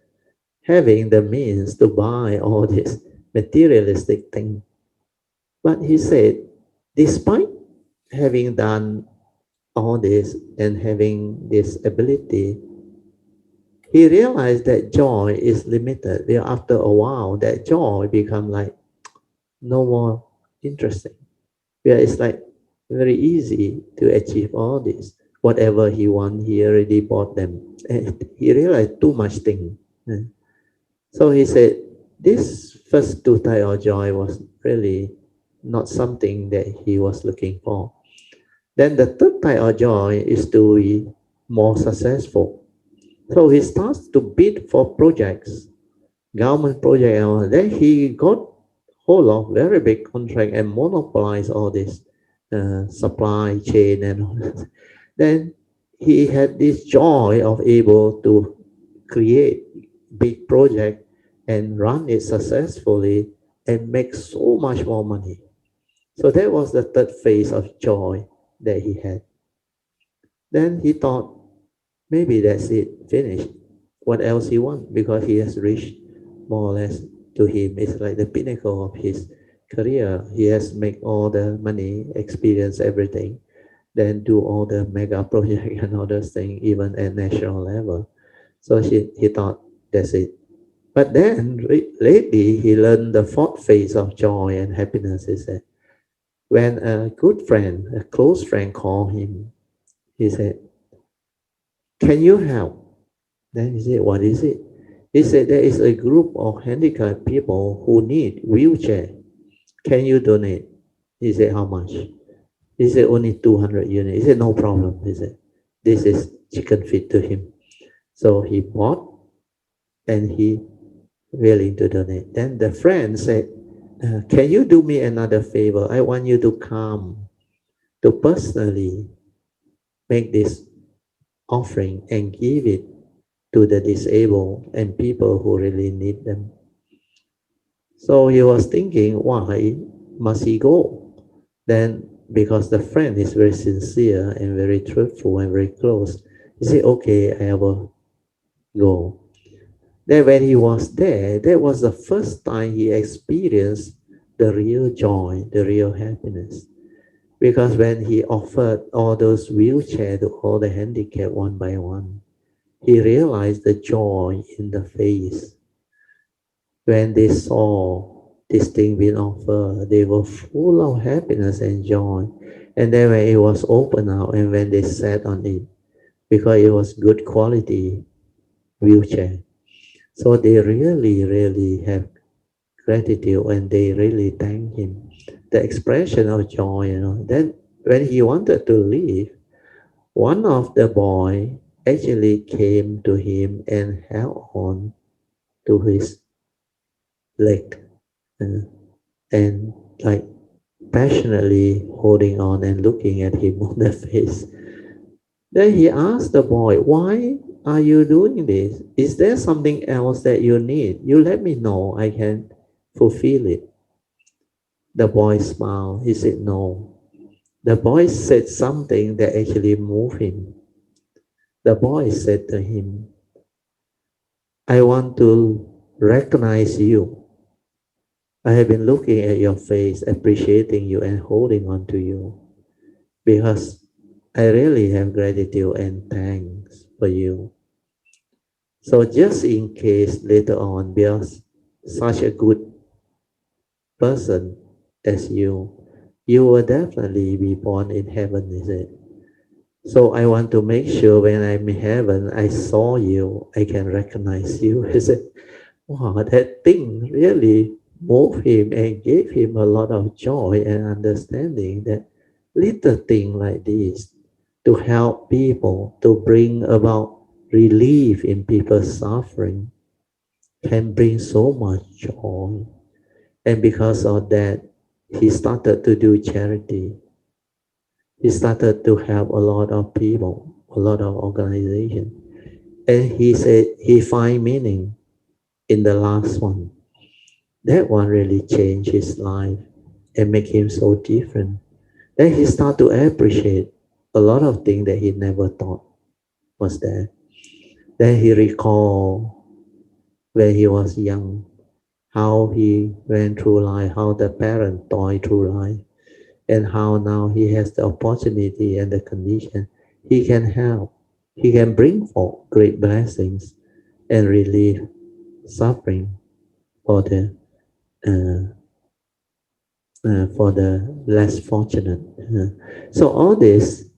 having the means to buy all this materialistic thing. But he said, despite having done all this and having this ability, he realized that joy is limited. Then after a while, that joy become like no more interesting. Yeah, it's like very easy to achieve all this. Whatever he want, he already bought them. And he realized too much thing. So he said, this first 2 type of joy was really not something that he was looking for. Then the third type of joy is to be more successful. So he starts to bid for projects, government project, and then he got hold of very big contract and monopolize all this supply chain and all that. Then he had this joy of able to create big project and run it successfully and make so much more money. So that was the third phase of joy that he had. Then he thought, maybe that's it, finished. What else he want? Because he has reached more or less, to him, it's like the pinnacle of his career. He has made all the money, experience everything, then do all the mega project and all those things, even at national level. So he thought that's it. But then lately he learned the fourth phase of joy and happiness is that when a good friend, a close friend called him, he said, can you help? Then he said, what is it? He said, there is a group of handicapped people who need wheelchair. Can you donate? He said, how much? He said, only 200 units. He said, no problem. He said, this is chicken feed to him. So he bought and he willing to donate. Then the friend said, can you do me another favor? I want you to come to personally make this offering and give it to the disabled and people who really need them. So he was thinking, why must he go? Then, because the friend is very sincere and very truthful and very close, he said, okay, I will go. Then when he was there, that was the first time he experienced the real joy, the real happiness. Because when he offered all those wheelchairs to all the handicapped one by one, he realized the joy in the face. When they saw this thing being offered, they were full of happiness and joy. And then when it was opened out and when they sat on it, because it was good quality wheelchair, so they really, really have gratitude and they really thank him. The expression of joy, Then when he wanted to leave, one of the boy actually came to him and held on to his leg uh, and like passionately holding on and looking at him on the face. Then he asked the boy, "Why are you doing this? Is there something else that you need? You let me know, I can fulfill it." The boy smiled. He said, "No." The boy said something that actually moved him. The boy said to him, "I want to recognize you. I have been looking at your face, appreciating you and holding on to you because I really have gratitude and thanks for you. So just in case later on, because such a good person as you will definitely be born in heaven," is it? "So I want to make sure when I'm in heaven, I saw you, I can recognize you." He said, wow, that thing really moved him and gave him a lot of joy and understanding that little thing like this to help people, to bring about relief in people's suffering can bring so much joy. And because of that, he started to do charity. He started to help a lot of people, a lot of organizations. And he said he find meaning in the last one. That one really changed his life and make him so different. Then he started to appreciate a lot of things that he never thought was there. Then he recalled when he was young, how he went through life, how the parent toiled through life, and how now he has the opportunity and the condition. He can help. He can bring forth great blessings and relieve suffering for uh, the less fortunate. So all this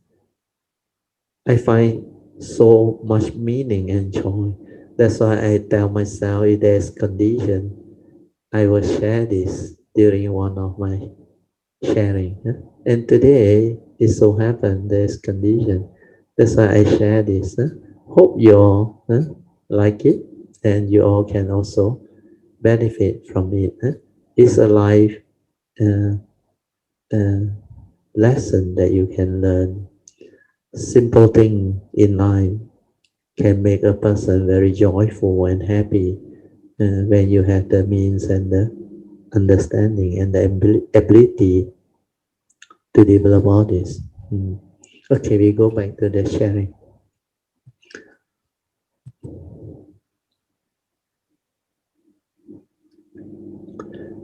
I find so much meaning and joy. That's why I tell myself if there's condition, I will share this during one of my sharing. And today it so happened there's condition. That's why I share this. Hope you all like it and you all can also benefit from it. It's a life uh, uh, lesson that you can learn. Simple thing in life can make a person very joyful and happy when you have the means and the understanding and the ability to develop all this. Mm. Okay, we go back to the sharing.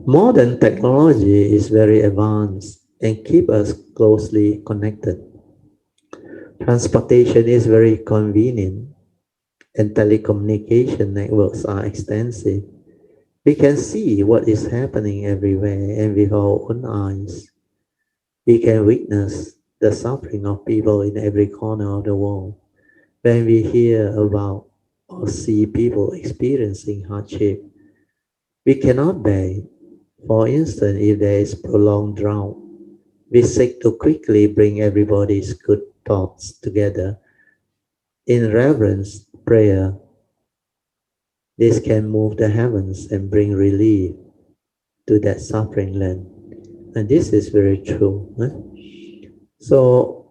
Modern technology is very advanced and keep us closely connected. Transportation is very convenient and telecommunication networks are extensive. We can see what is happening everywhere and with our own eyes. We can witness the suffering of people in every corner of the world. When we hear about or see people experiencing hardship, we cannot bear it. For instance, if there is prolonged drought, we seek to quickly bring everybody's good thoughts together in reverence prayer. This can move the heavens and bring relief to that suffering land. And this is very true. So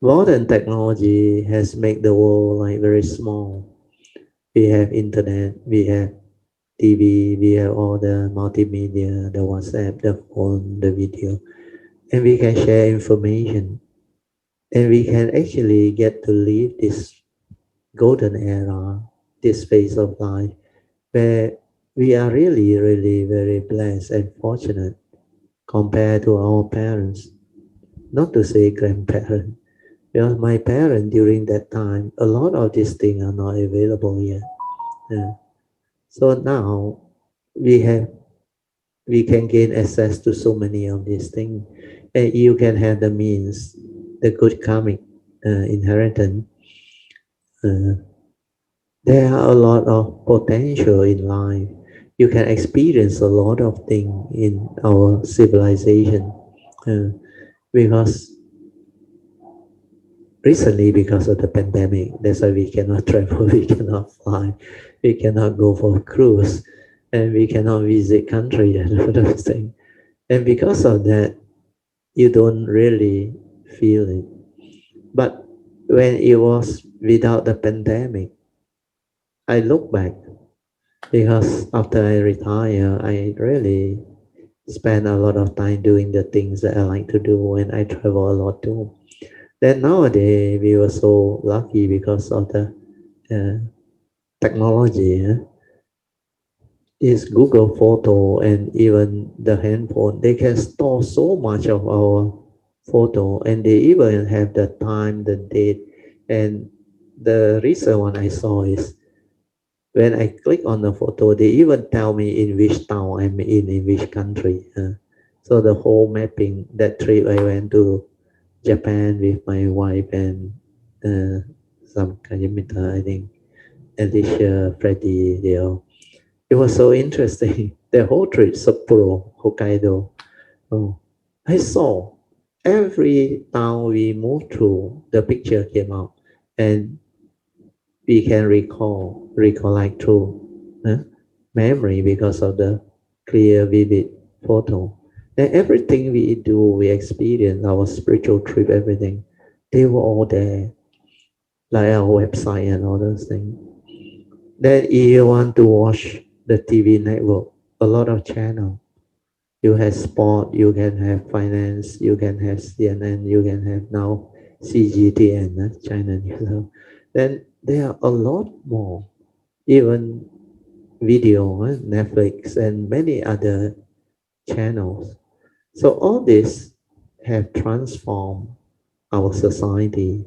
modern technology has made the world like very small. We have internet, we have TV, we have all the multimedia, the WhatsApp, the phone, the video, and we can share information. And we can actually get to live this golden era, this phase of life, where we are really, really very blessed and fortunate compared to our parents. not to say grandparent. Because my parents during that time, a lot of these things are not available yet. So now we can gain access to so many of these things, and you can have the means, the good karmic inheritance. Uh, there are a lot of potential in life. You can experience a lot of things in our civilization, because recently, because of the pandemic, that's why we cannot travel, we cannot fly, we cannot go for cruise, and we cannot visit country and all those things. And because of that, you don't really feel it. But when it was without the pandemic, I look back, because after I retire, I really spend a lot of time doing the things that I like to do, and I travel a lot too. Then nowadays we were so lucky because of the uh, technology. Is Google Photo and even the handphone. They can store so much of our photo, and they even have the time, the date. And the recent one I saw is when I click on the photo, they even tell me in which town I'm in which country. So the whole mapping, that trip I went to Japan with my wife and some Kajimita, I think, Alicia, Freddie, they all. It was so interesting. The whole trip, Sapporo, Hokkaido. Oh, I saw every town we moved through, the picture came out, and we can recollect through memory because of the clear, vivid photo. And everything we do, we experience, our spiritual trip, everything, they were all there, like our website and all those things. Then if you want to watch the TV network, a lot of channel. You have sport, you can have finance, you can have CNN, you can have now CGTN, China News. Then there are a lot more, even video, Netflix, and many other channels. So all this have transformed our society,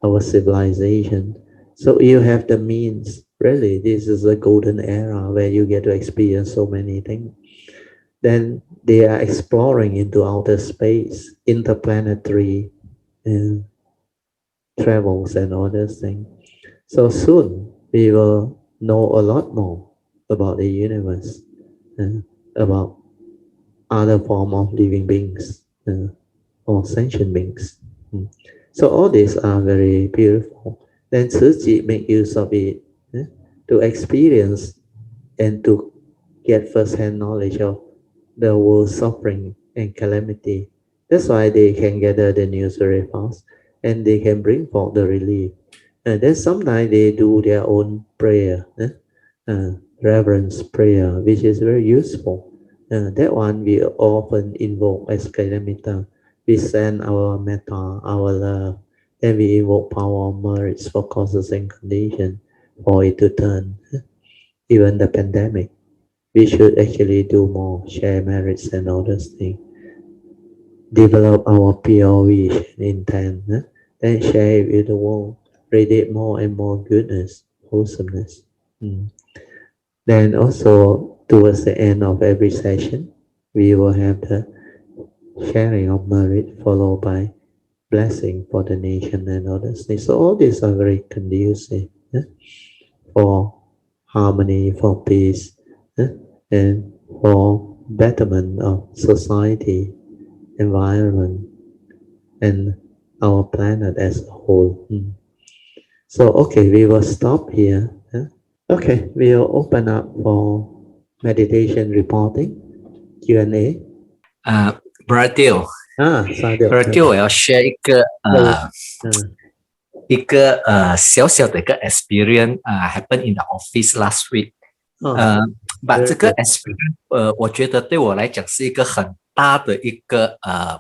our civilization. So you have the means. Really, this is a golden era where you get to experience so many things. Then they are exploring into outer space, interplanetary uh, travels and all those things. So soon we will know a lot more about the universe, about other form of living beings, or sentient beings. So all these are very beautiful. Then Tzu Chi make use of it to experience and to get first-hand knowledge of the world's suffering and calamity. That's why they can gather the news very fast, and they can bring forth the relief. And then sometimes they do their own prayer, reverence prayer, which is very useful. That one we often invoke as Kalamita. We send our metta, our love, then we invoke power of merits for causes and conditions for it to turn. Even the pandemic, we should actually do more, share merits and all those things, develop our pure wish and intent, then share it with the world, radiate more and more goodness, wholesomeness. Then also towards the end of every session, we will have the sharing of merit followed by blessing for the nation and others. So all these are very conducive for harmony, for peace, and for betterment of society, environment, and our planet as a whole. So, okay, we will stop here. Okay, we'll open up for meditation reporting, Q&A. Bradil，Sadhu. 我要 share 一个小小的一个 experience happen in the office last week。把这个 very good. experience 我觉得对我来讲是一个很大的一个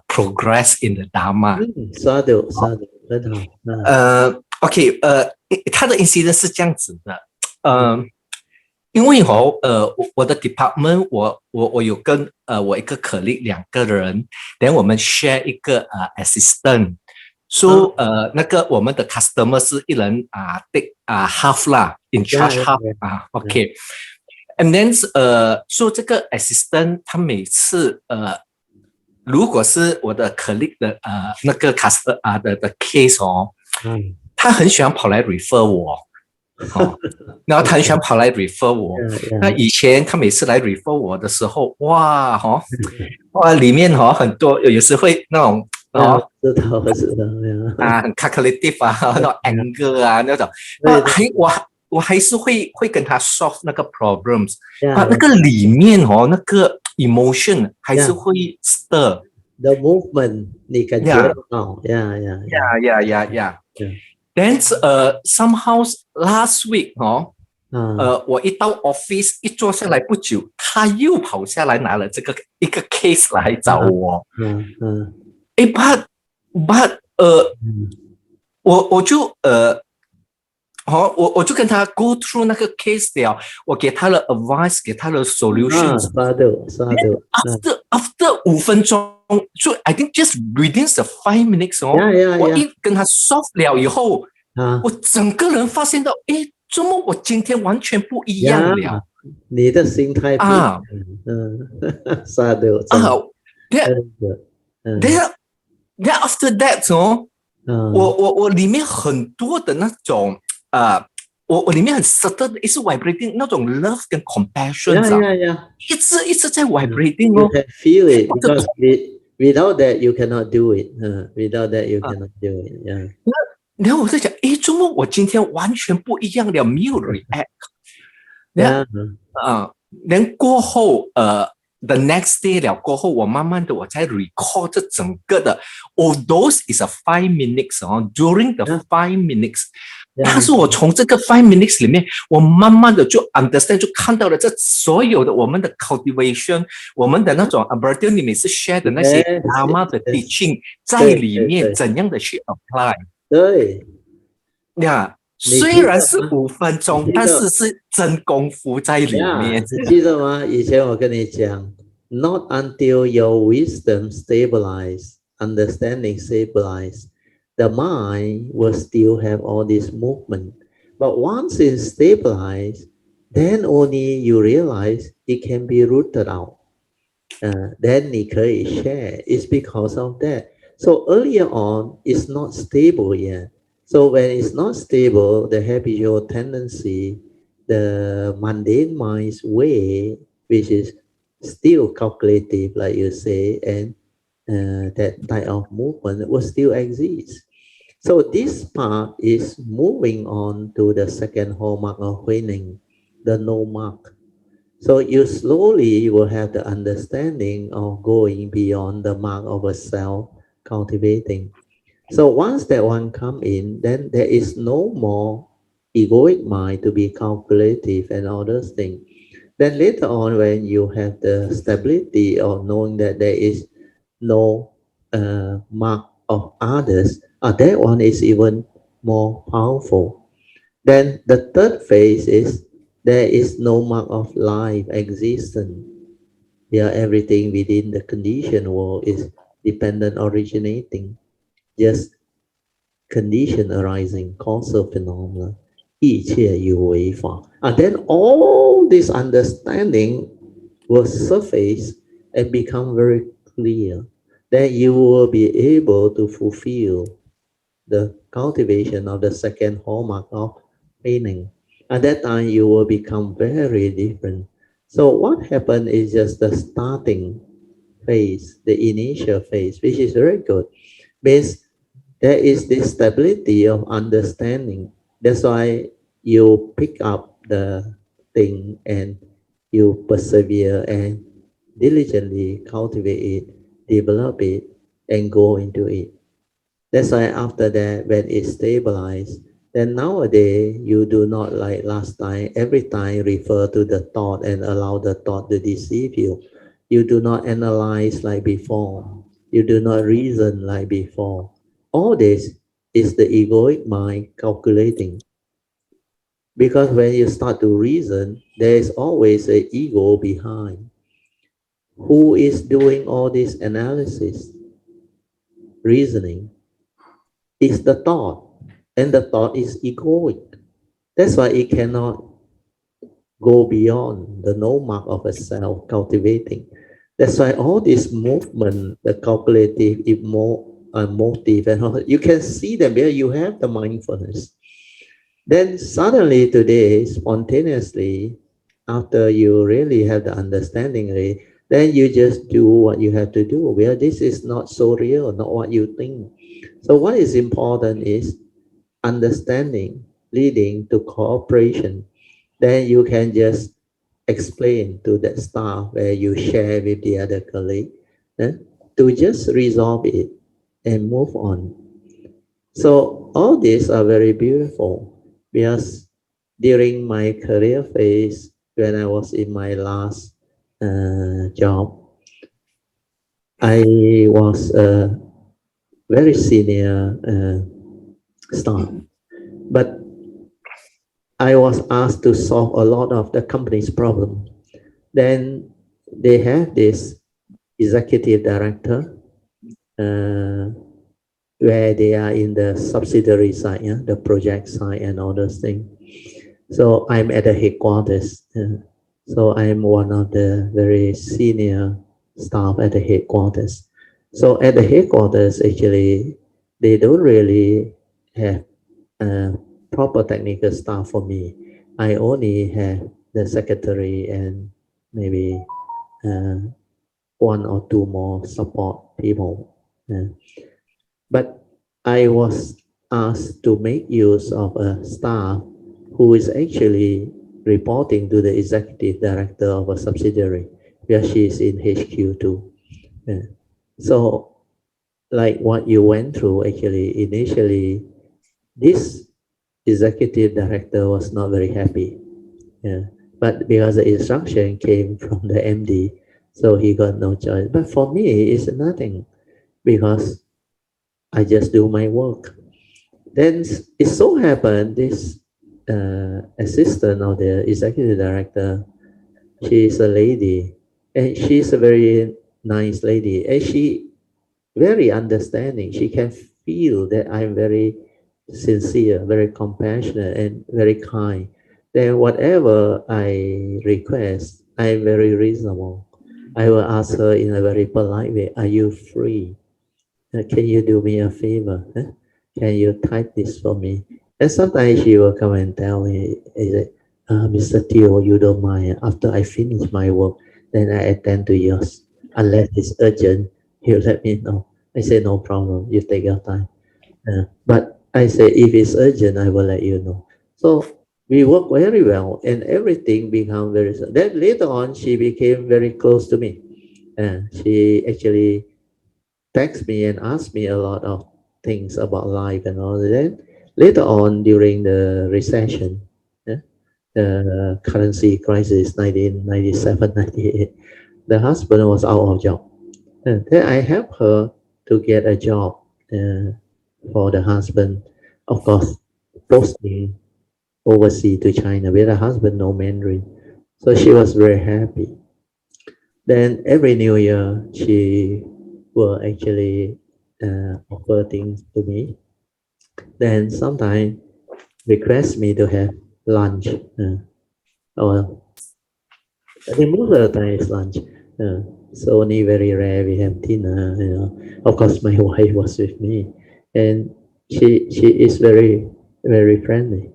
progress in the Dharma。Sadhu，很好。OK，它的 incident 是这样子的，因为我的 department 我有跟我一个 colleague 两个人，然后我们 share 一个assistant。So 那个我们的 customer 是一人take half 啦，in charge half OK。And then so 这个 assistant 他每次如果是我的 colleague 的那个 customer 的 case 他很喜欢跑来 refer 我。然后他很喜欢跑来 refer 我。那以前他每次来 refer 我的时候，哇，里面很多有时会那种知道很 calculative 那种 anger 那种，我还是会跟他 solve 那个 problems， 那个里面那个 emotion 还是会 stir the movement 你感觉到Then somehow last week 我一到 office 一坐下来不久，他又跑下来拿了一个 case 来找我。but 我就我就跟他 go through 那个 case 了，我给他的 advice， 给他的 solutions。After 5分钟，so I think just within the 5 minutes 我一跟他 solve 了以后，我整个人发现到，怎么我今天完全不一样了？你的心态不一样Then after that 我里面很多的那种我里面很 subtle 的，一直 vibrating 那种 love 跟 compassion， 一直在 vibrating You can feel it because without that you cannot do it. Without that you cannot do it. 然后我在讲，怎么我今天完全不一样了，没有 react。然过后the next day 了过后，我慢慢的我在 recall 这整个的 although is a 5 minutes during the 5 minutes， 但是我从这个 5 minutes 里面，我慢慢的就 understand， 就看到了这所有的我们的 cultivation， 我们的那种 Alberto 你每次 share 的那些 Dharma 的 teaching 在里面怎样的去 apply。对虽然是5分钟，但是是真功夫在里面。你记得吗？以前我跟你讲 ，not until your wisdom stabilize, understanding stabilize, the mind will still have all this movement. But once it stabilize, then only you realize it can be rooted out. Then 你可以 share. It's because of that. So earlier on, it's not stable yet. So when it's not stable, the habitual tendency, the mundane mind's way, which is still calculative, like you say, and that type of movement will still exist. So this part is moving on to the second hallmark of winning, the no mark. So you slowly will have the understanding of going beyond the mark of a self cultivating. So once that one come in, then there is no more egoic mind to be calculative and all those things. Then later on, when you have the stability of knowing that there is no mark of others, that one is even more powerful. Then the third phase is there is no mark of life existence. Everything within the conditioned world is dependent originating. Just condition arising, causal phenomena, 一切有为法. And then all this understanding will surface and become very clear. Then you will be able to fulfill the cultivation of the second hallmark of meaning. At that time, you will become very different. So what happened is just the starting phase, the initial phase, which is very good. Means there is this stability of understanding. That's why you pick up the thing and you persevere and diligently cultivate it, develop it, and go into it. That's why after that, when it stabilizes, then nowadays you do not like last time, every time refer to the thought and allow the thought to deceive you. You do not analyze like before. You do not reason like before. All this is the egoic mind calculating. Because when you start to reason, there is always an ego behind. Who is doing all this analysis, reasoning? Is the thought, and the thought is egoic. That's why it cannot go beyond the no mark of a self cultivating. That's why all this movement, the calculative, motive, and all, you can see them where you have the mindfulness. Then suddenly today, spontaneously, after you really have the understanding, then you just do what you have to do. Well, this is not so real, not what you think. So what is important is understanding leading to cooperation. Then you can just explain to that staff where you share with the other colleague, eh, to just resolve it and move on. So all these are very beautiful because during my career phase, when I was in my last job, I was a very senior staff, but I was asked to solve a lot of the company's problem. Then they have this executive director uh, where they are in the subsidiary side, yeah, the project side and all those things. So I'm at the headquarters. So I'm one of the very senior staff at the headquarters. So at the headquarters, actually, they don't really have proper technical staff for me. I only have the secretary and maybe uh, one or two more support people. But I was asked to make use of a staff who is actually reporting to the executive director of a subsidiary where she is in HQ too. So, like what you went through, actually, initially, this executive director was not very happy. Yeah. But because the instruction came from the MD, so he got no choice. But for me, it's nothing because I just do my work. Then it so happened this assistant of the executive director, she is a lady, and she's a very nice lady, and she very understanding. She can feel that I'm very sincere, very compassionate, and very kind. Then whatever I request, I'm very reasonable. I will ask her in a very polite way, "Are you free? Can you do me a favor? Huh? Can you type this for me?" And sometimes she will come and tell me, Mr. Teo, you don't mind. After I finish my work, then I attend to yours. Unless it's urgent, you let me know. I say, no problem. You take your time. But I say, if it's urgent, I will let you know. So we work very well and everything become very, then later on, she became very close to me. She actually text me and ask me a lot of things about life and all that. Later on, during the recession, yeah, the currency crisis, 1997, 98, the husband was out of job. And then I helped her to get a job for the husband. Of course, posting overseas to China with the husband no Mandarin. So she was very happy. Then every New Year, she will actually offer things to me. Then sometimes request me to have lunch. Or I think most of the time it's lunch. So only very rare we have dinner. Of course, my wife was with me, and she is very friendly.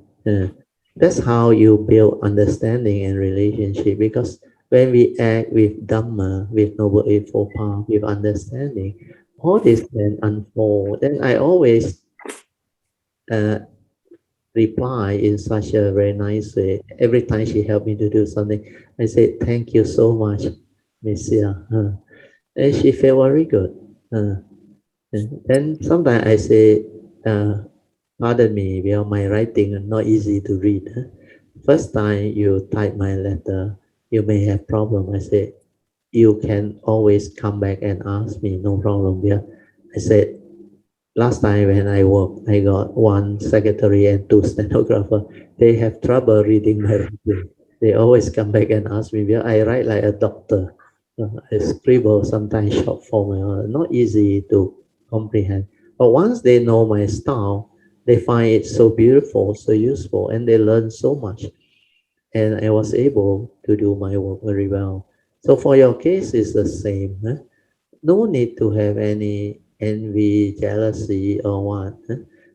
That's how you build understanding and relationship. Because when we act with Dhamma, with Noble Eightfold Path, with understanding, all this can unfold. Then I always uh, reply in such a very nice way. Every time she helped me to do something, I say, "Thank you so much, Miss Sia." And she felt very good. And then sometimes I say, pardon me, because my writing is not easy to read. First time you type my letter, you may have problem. I say, you can always come back and ask me, no problem. Yeah. I said, last time when I work, I got one secretary and two stenographer. They have trouble reading my writing. They always come back and ask me, well, I write like a doctor. I scribble sometimes short form, not easy to comprehend. But once they know my style, they find it so beautiful, so useful, and they learn so much. And I was able to do my work very well. So for your case, it's the same. No need to have any envy, jealousy, or what,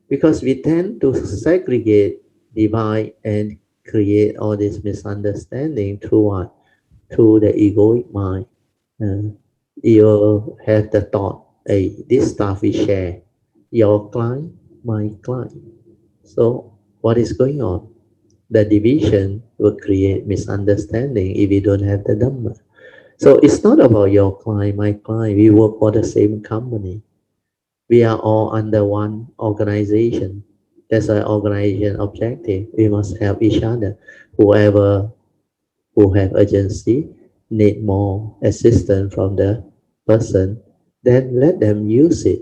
because we tend to segregate, divide, and create all this misunderstanding through what? Through the egoic mind. Uh, you have the thought, hey, this stuff we share, your client, my client. So what is going on? The division will create misunderstanding if you don't have the Dhamma. So it's not about your client, my client. We work for the same company. We are all under one organization. That's an organization objective. We must help each other. Whoever who have urgency need more assistance from the person, then let them use it.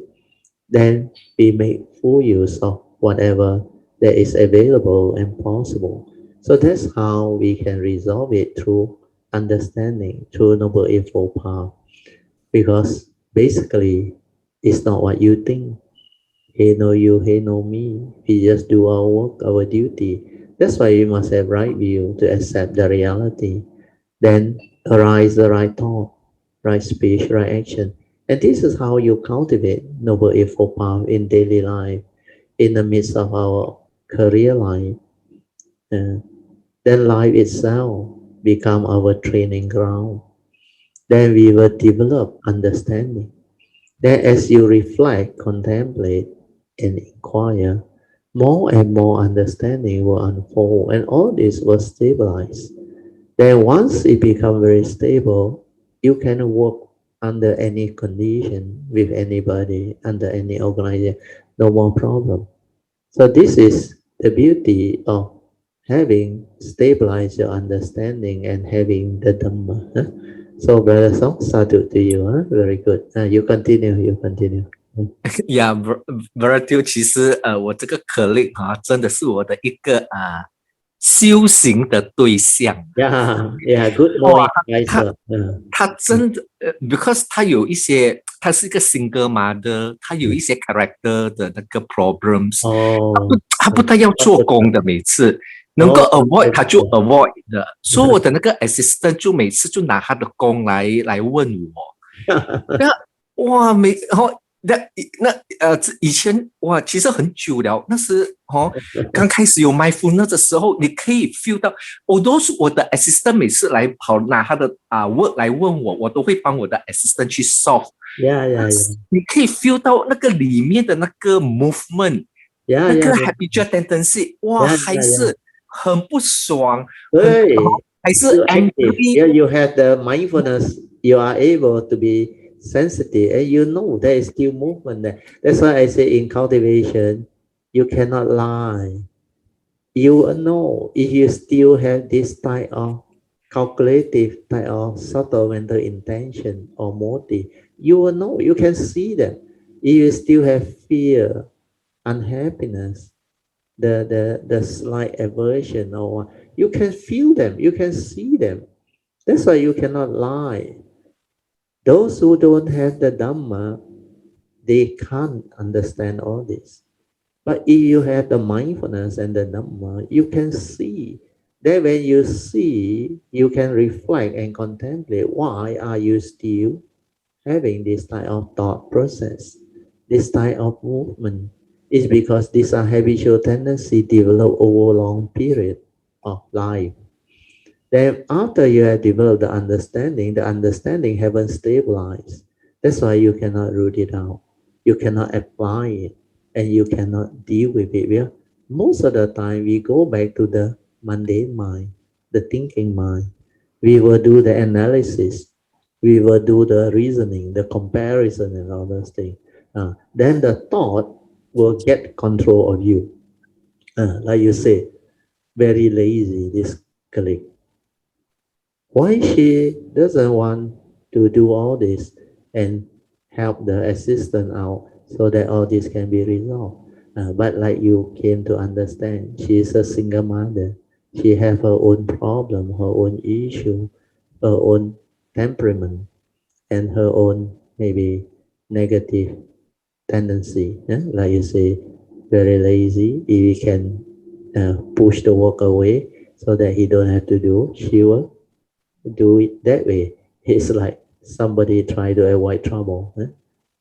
Then we make full use of whatever that is available and possible. So that's how we can resolve it through understanding, through Noble Eightfold Path. Because basically, it's not what you think. Hey, no you, hey, no me. We just do our work, our duty. That's why we must have right view to accept the reality. Then arise the right thought, right speech, right action. And this is how you cultivate Noble Eightfold Path in daily life, in the midst of our career life. Uh, then life itself become our training ground. Then we will develop understanding. Then as you reflect, contemplate, and inquire, more and more understanding will unfold, and all this will stabilize. Then once it becomes very stable, you can work under any condition with anybody, under any organization, no more problem. So this is the beauty of having stabilized your understanding and having the Dhamma. So Brother Song, sadhu to you. Very good. You continue, you continue. Yeah, Virtue 其实我这个 colleague 真的是我的一个修行的对象。Yeah, good more 哇，advisor. 他真的because 他有一些，他是一个 single mother，他有一些 character 的那个 problems，哦，他不太要做工的，每次能够 avoid 他就 avoid 的，所以我的那个 assistant 就每次就拿他的工来问我，那哇然后以前哇其实很久了，那时刚开始有 mindfulness 的时候，你可以 feel 到，我都是我的 assistant 每次来跑拿他的work 来问我，我都会帮我的 assistant 去 solve。你可以 feel 到那个里面的那个 movement，那个 habitual tendency，哇，还是很不爽，还是 angry。Yeah, you have the mindfulness. You are able to be sensitive, and you know there is still movement there. That's why I say in cultivation, you cannot lie. You know if you still have this type of calculative type of subtle mental intention or motive, you will know. You can see them. If you still have fear, unhappiness, the slight aversion, or you can feel them, you can see them. That's why you cannot lie. Those who don't have the Dhamma, they can't understand all this. But if you have the mindfulness and the Dhamma, you can see. Then when you see, you can reflect and contemplate, why are you still having this type of thought process, this type of movement? It's because these are habitual tendency developed over a long period of life. Then after you have developed the understanding haven't stabilized. That's why you cannot root it out. You cannot apply it, and you cannot deal with it. Most of the time we go back to the mundane mind, the thinking mind. We will do the analysis. We will do the reasoning, the comparison and all those things. Then the thought will get control of you. Like you say, very lazy, this colleague. Why she doesn't want to do all this and help the assistant out? so that all this can be resolved. But like you came to understand, she is a single mother. She have her own problem, her own issue, her own temperament, and her own maybe negative tendency. Like you say, very lazy. If we can push the work away so that he don't have to do, she will do it that way. It's like somebody try to avoid trouble.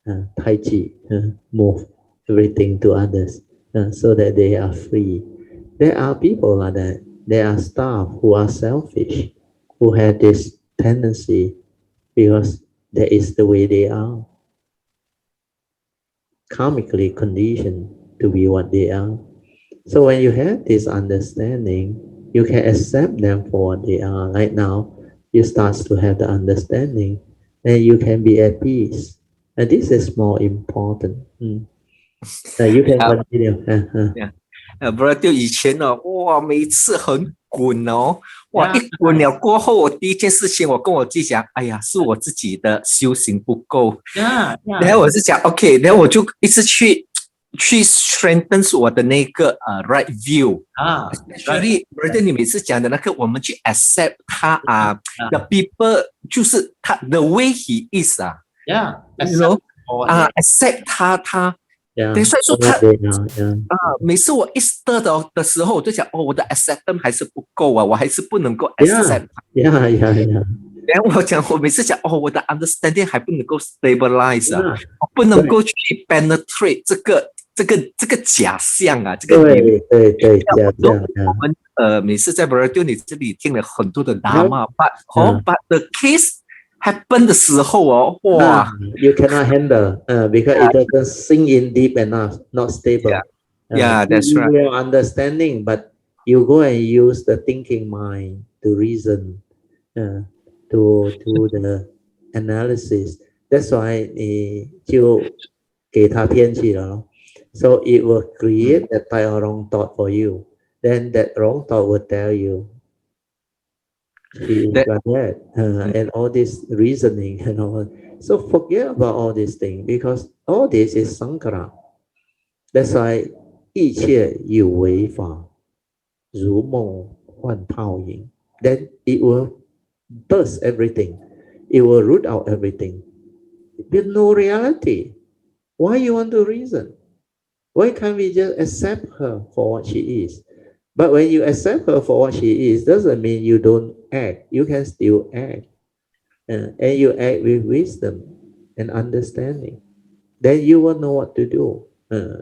Tai Chi, move everything to others so that they are free. There are people like that. There are staff who are selfish, who have this tendency because that is the way they are, karmically conditioned to be what they are. So when you have this understanding, you can accept them for what they are. Right now, you start to have the understanding, and you can be at peace. And this is more important. You can continue. 不然就以前呢，哇，每一次很滚哦，哇，一滚了过后，我第一件事情，我跟我自己讲，哎呀，是我自己的修行不够，然后我是讲 OK， 然后我就一直去 strengthen 我的那个right view 所以 brother 你每次讲的那个，我们去 accept 他the people 就是他 the way he is accept 他。对，所以说他每次我一 stir 的时候，我就想，我的 acceptance 还是不够啊，我还是不能够 accept。然后我讲，我每次讲，我的 understanding 还不能够 stabilize 我不能够去 penetrate 这个假象这个对，我们每次在 Brazil 你这里听了很多的 Dharma，but the case happen 的时候哇 ，you cannot handle because it doesn't sink in deep enough, not stable. That's right. You are understanding, but you go and use the thinking mind to reason, to do the analysis. That's why 就给他骗去了咯。So it will create that type of wrong thought for you. Then that wrong thought will tell you she is like that, and all this reasoning and all. So forget about all these things because all this is Sankara. That's why 一切有为法，如梦幻泡影. Then it will burst everything. It will root out everything. There's no reality. Why you want to reason? Why can't we just accept her for what she is? But when you accept her for what she is, doesn't mean you don't act. You can still act. And you act with wisdom and understanding. Then you will know what to do,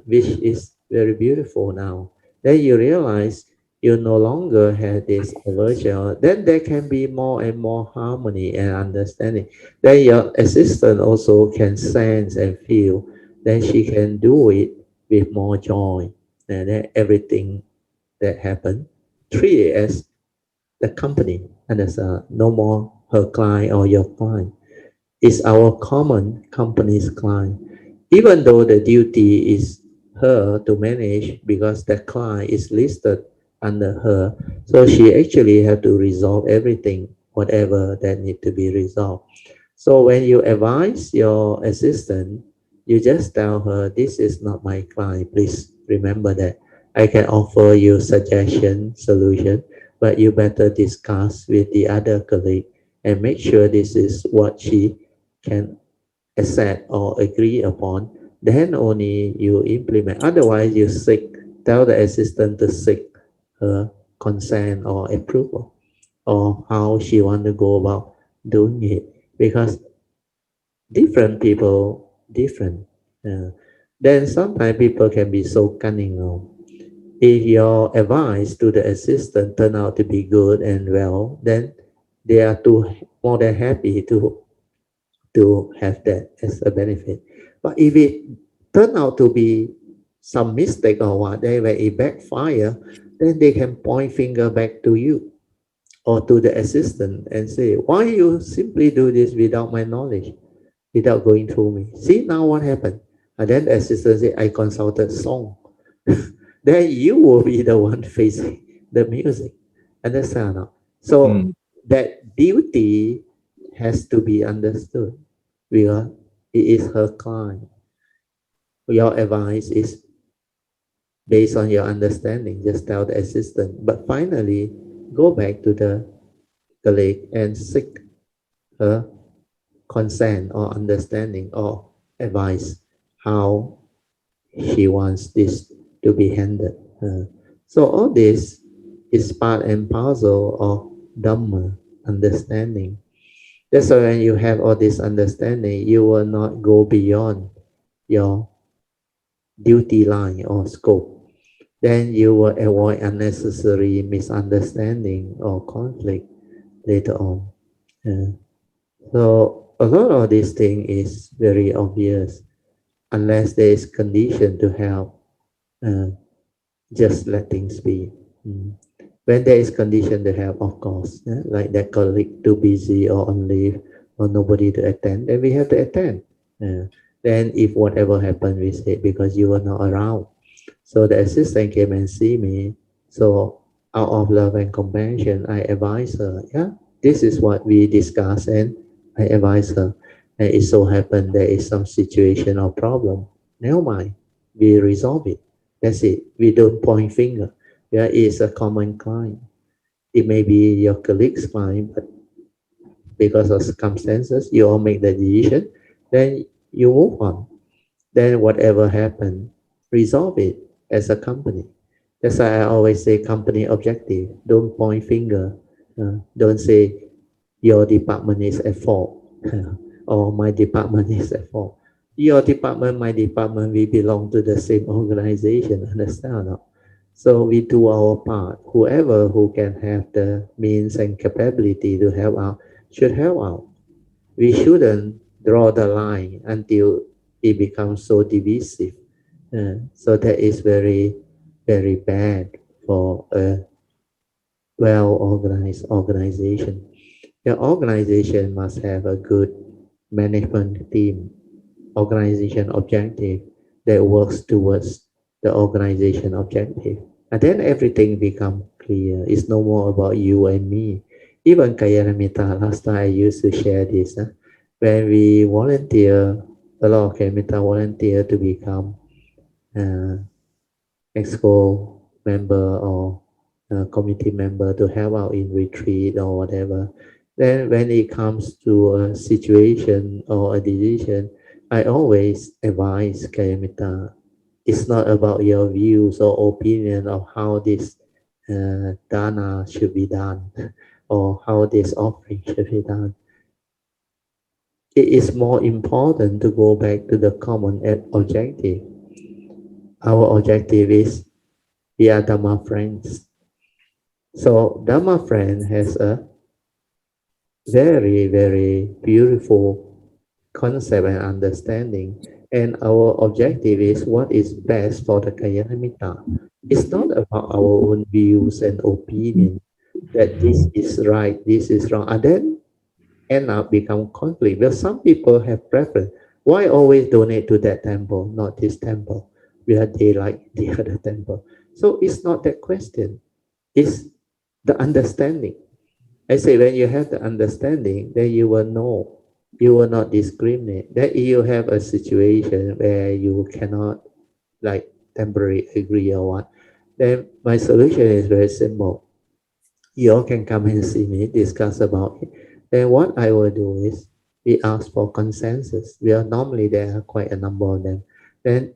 which is very beautiful now. Then you realize you no longer have this aversion. Then there can be more and more harmony and understanding. Then your assistant also can sense and feel. Then she can do it with more joy. And then everything that happened, treat it as the company and as no more her client or your client. It's our common company's client. Even though the duty is her to manage because the client is listed under her, so she actually have to resolve everything, whatever that need to be resolved. So when you advise your assistant, you just tell her, this is not my client, please remember that. I can offer you suggestion, solution, but you better discuss with the other colleague and make sure this is what she can accept or agree upon. Then only you implement. Otherwise, you tell the assistant to seek her consent or approval or how she want to go about doing it. Because different people, different. Then sometimes people can be so cunning. If your advice to the assistant turn out to be good and well, then they are more than happy to have that as a benefit. But if it turn out to be some mistake or what, then when it backfire, then they can point finger back to you or to the assistant and say, why you simply do this without my knowledge, without going through me? See now what happened? And then the assistant say, I consulted song. Then you will be the one facing the music. Understand? So that duty has to be understood because it is her client. Your advice is based on your understanding. Just tell the assistant. But finally, go back to the colleague and seek her consent or understanding or advice how she wants this to be handled. So all this is part and parcel of Dhamma, understanding. That's why when you have all this understanding, you will not go beyond your duty line or scope. Then you will avoid unnecessary misunderstanding or conflict later on. So a lot of this thing is very obvious unless there is condition to help. Uh, just let things be. When there is condition to help, of course, like that colleague too busy or on leave or nobody to attend, then we have to attend. Then if whatever happened, we say because you were not around. So the assistant came and see me. So out of love and compassion, I advise her, yeah, this is what we discussed, and I advise her. And it so happened there is some situation or problem. Never mind, we resolve it. That's it. We don't point finger. Yeah, it's a common client. It may be your colleague's client, but because of circumstances, you all make the decision. Then you move on. Then whatever happened, resolve it as a company. That's why I always say company objective. Don't point finger. Don't say your department is at fault or my department is at fault. Your department, my department, we belong to the same organization. Understand or not? So we do our part. Whoever who can have the means and capability to help out should help out. We shouldn't draw the line until it becomes so divisive. So that is very, very bad for a well-organized organization. The organization must have a good management team, organization objective that works towards the organization objective. And then everything become clear. It's no more about you and me. Even Kayanamita, last time I used to share this. When we volunteer, a lot of Kayanamita volunteer to become uh, exco member or committee member to help out in retreat or whatever. Then when it comes to a situation or a decision, I always advise Kayamita, it's not about your views or opinion of how this dana should be done or how this offering should be done. It is more important to go back to the common objective. Our objective is we are Dhamma friends. So Dhamma friend has a very, very beautiful concept and understanding. And our objective is what is best for the Kayanamita. It's not about our own views and opinion that this is right, this is wrong, and then end up become conflict. Well, some people have preference. Why always donate to that temple, not this temple? Where they like the other temple. So it's not that question. It's the understanding. I say when you have the understanding, then you will know, you will not discriminate. That you have a situation where you cannot like temporarily agree or what, then my solution is very simple. You all can come and see me, discuss about it. Then what I will do is we ask for consensus. We are normally there are quite a number of them. Then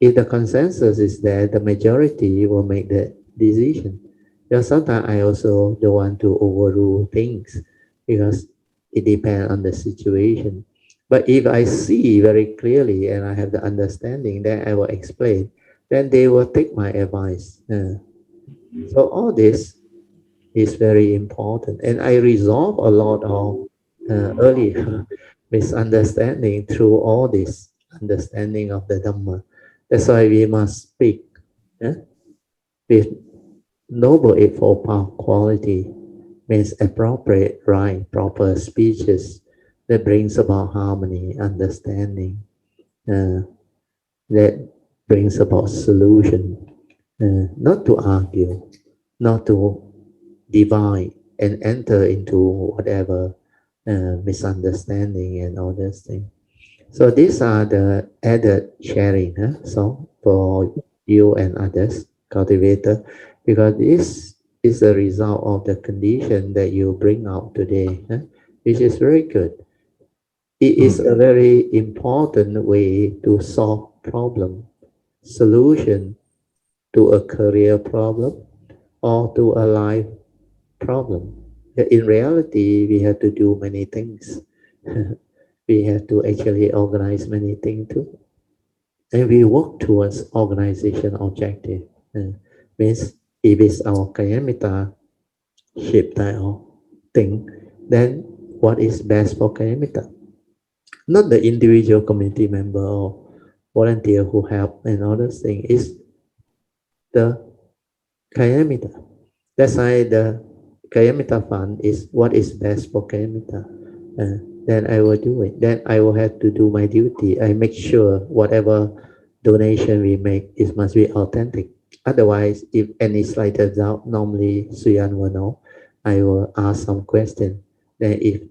if the consensus is there, the majority will make the decision. Because sometimes I also don't want to overrule things because it depends on the situation. But if I see very clearly and I have the understanding, then I will explain. Then they will take my advice. So all this is very important. And I resolve a lot of early misunderstanding through all this understanding of the Dhamma. That's why we must speak with noble eightfold path quality, means appropriate, right, proper speeches that brings about harmony, understanding, that brings about solution, not to argue, not to divide and enter into whatever misunderstanding and all those things. So these are the added sharing. So for you and others, cultivator, because this is a result of the condition that you bring out today, which is very good. It is a very important way to solve problem, solution to a career problem or to a life problem. In reality, we have to do many things. We have to actually organize many things too. And we work towards organization objective. Means if it's our Kayamita shape style thing, then what is best for Kayamita? Not the individual community member or volunteer who help and other thing is the Kayamita. That's why the Kayamita fund is what is best for Kayamita. Then I will do it. Then I will have to do my duty. I make sure whatever donation we make it must be authentic. Otherwise, if any slight doubt, normally Suyan will know. I will ask some question. Then if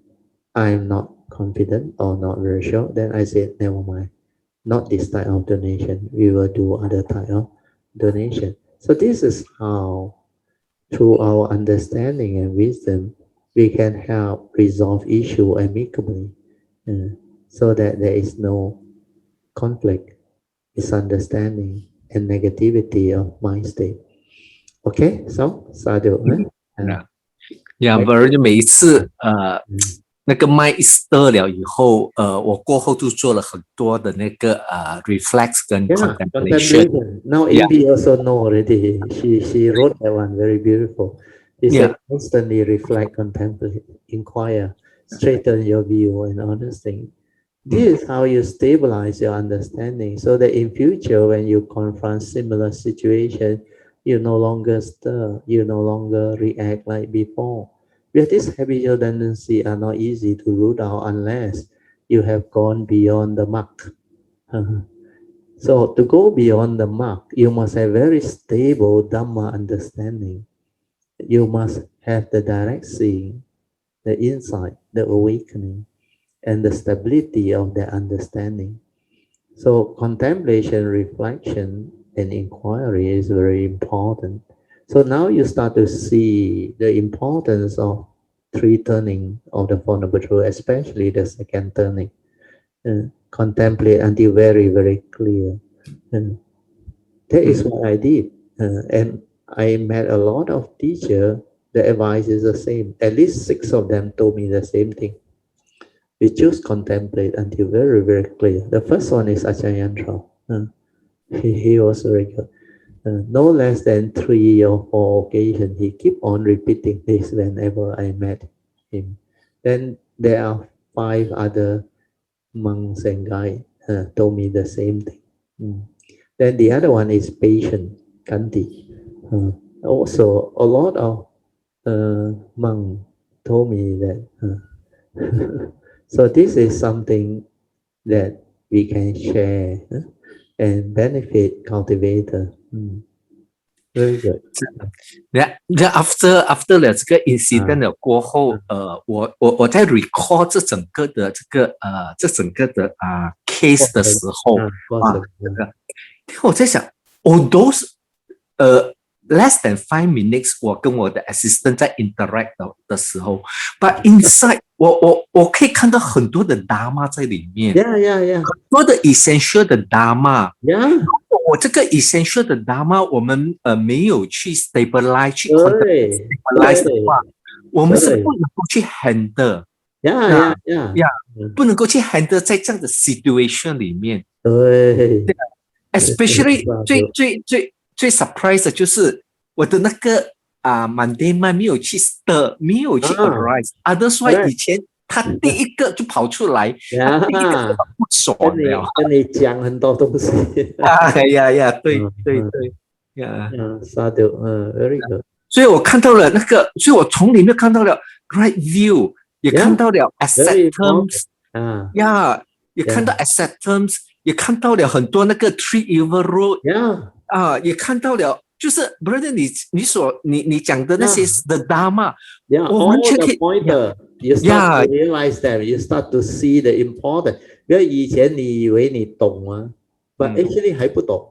I'm not confident or not very sure, then I say never mind. Not this type of donation. We will do other type of donation. So this is how, through our understanding and wisdom, we can help resolve issue amicably, so that there is no conflict, misunderstanding, and negativity of mind state. Okay, so sadhu. Yeah, 就每一次那个麦一 stir 了以后，我过后就做了很多的那个reflex 跟 contemplation. Now Indy also know already. She wrote that one very beautiful. She said constantly reflect, contemplate, inquire, straighten your view and other things. This is how you stabilize your understanding so that in future when you confront similar situation, you no longer stir, you no longer react like before. Because these habitual tendencies are not easy to root out unless you have gone beyond the mark. So to go beyond the mark, you must have very stable Dhamma understanding. You must have the direct seeing, the insight, the awakening, and the stability of the understanding. So contemplation, reflection, and inquiry is very important. So now you start to see the importance of three turning of the Four Noble Truths, especially the second turning. Contemplate until very, very clear. That is what I did. And I met a lot of teachers. The advice is the same. At least 6 of them told me the same thing. We choose contemplate until very, very clear. The first one is Acharyantra. He was very good. No less than 3 or 4 occasions, he keep on repeating this whenever I met him. Then there are 5 other monks and guides told me the same thing. Then the other one is patient, Kanti. Also, a lot of monks told me that. So this is something that we can share and benefit cultivator. Very good. Yeah, after 了这个 incident 了过后，我在 recall 这整个的case 的时候我在想 ，all those less than 5 minutes， 我跟我的 assistant 在 interact 的时候 ，but inside 我可以看到很多的 dharma 在里面 ，yeah，很多的 essential 的 dharma。Yeah，如果我这个 essential 的 dharma 我们没有去 stabilize 去 stabilize 的话，我们是不能够去 handle。Yeah，不能够去 handle 在这样的 situation 里面。对，especially 最 surprise 的就是我的那个Monday mind 没有去 stir， 没有去 arise。Otherwise 以前他第一个就跑出来，他第一个就不爽了，跟你讲很多东西。呀，对呀，Sadhu，very good。所以我看到了那个，所以我从里面看到了 right view， 也看到了 acceptance， 也看到 acceptance， 也看到了很多那个 three evil road， 也看到了，就是 brother 你讲的那些 the dharma， Yeah, 我完 all 全 the 可以 pointer, you start to realize them, you start to see the important. 比如以前你以为你懂啊，but actually 还不懂，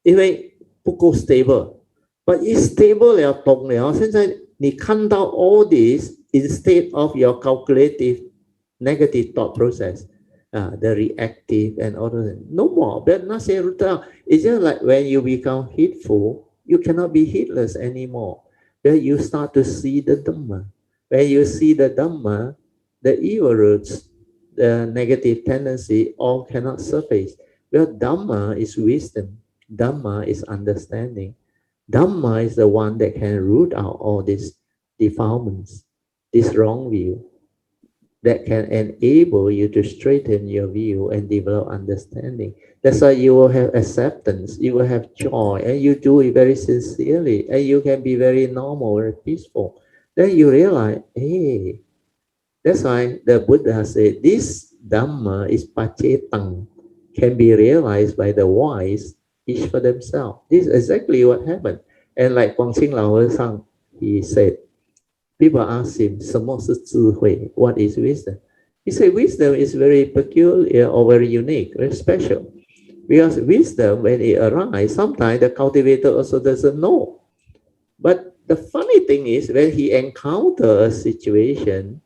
因为不够 stable。But 一 stable 了，懂了，现在你看到 all this instead of your calculative negative thought process, the reactive and all those, no more. But 那些 it's just like when you become hateful, you cannot be heedless anymore. Then you start to see the Dhamma. When you see the Dhamma, the evil roots, the negative tendency, all cannot surface. Well, Dhamma is wisdom. Dhamma is understanding. Dhamma is the one that can root out all these defilements, this wrong view, that can enable you to straighten your view and develop understanding. That's why you will have acceptance, you will have joy, and you do it very sincerely, and you can be very normal, very peaceful. Then you realize, hey, that's why the Buddha said this Dhamma is pacetang, can be realized by the wise, each for themselves. This is exactly what happened. And like Guangxing Lao和尚, he said, people ask him, 什么是智慧? What is wisdom? He said, wisdom is very peculiar or very unique, very special. Because wisdom, when it arises, sometimes the cultivator also doesn't know. But the funny thing is, when he encounters a situation,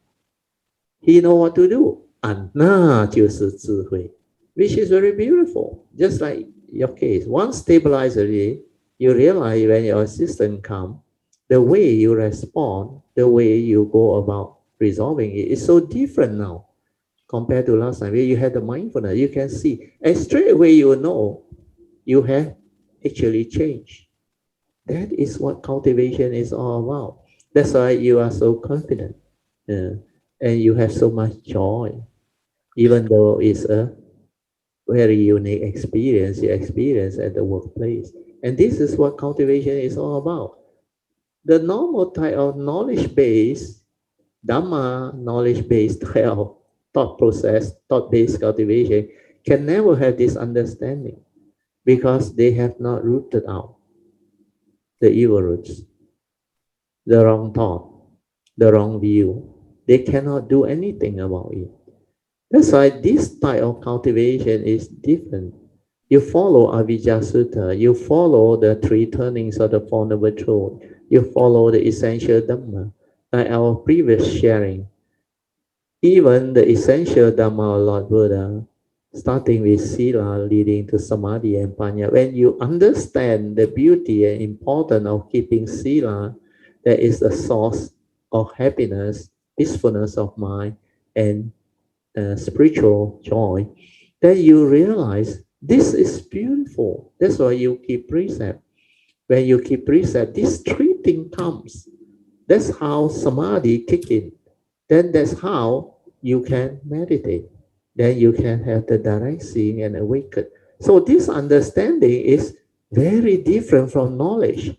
he know what to do. 那就是智慧, which is very beautiful. Just like your case. Once stabilized already, you realize when your assistant comes, the way you respond, the way you go about resolving it is so different now compared to last time. Where you had the mindfulness, you can see, and straight away you know you have actually changed. That is what cultivation is all about. That's why you are so confident, and you have so much joy, even though it's a very unique experience you experience at the workplace. And this is what cultivation is all about. The normal type of knowledge-based, Dhamma knowledge-based type of thought process, thought-based cultivation can never have this understanding because they have not rooted out the evil roots, the wrong thought, the wrong view. They cannot do anything about it. That's why this type of cultivation is different. You follow Avijja Sutta, you follow the three turnings of the Four Noble Truths, you follow the essential Dhamma, like our previous sharing. Even the essential Dhamma of Lord Buddha, starting with Sila, leading to Samadhi and Panya. When you understand the beauty and importance of keeping Sila, that is the source of happiness, peacefulness of mind, and spiritual joy, then you realize this is beautiful. That's why you keep precept. When you keep precept, this three things comes. That's how samadhi kick in. Then that's how you can meditate. Then you can have the direct seeing and awaken. So this understanding is very different from knowledge.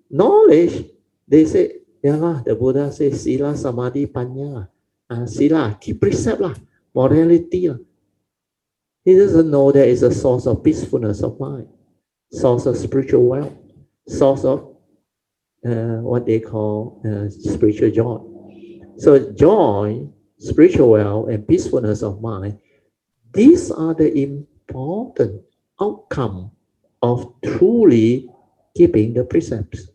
Knowledge, they say, yeah lah, the Buddha says, sila, samadhi, panya. Sila, keep precept lah. Morality. He doesn't know there is a source of peacefulness of mind, source of spiritual wealth, source of what they call spiritual joy. So joy, spiritual wealth, and peacefulness of mind, these are the important outcome of truly keeping the precepts.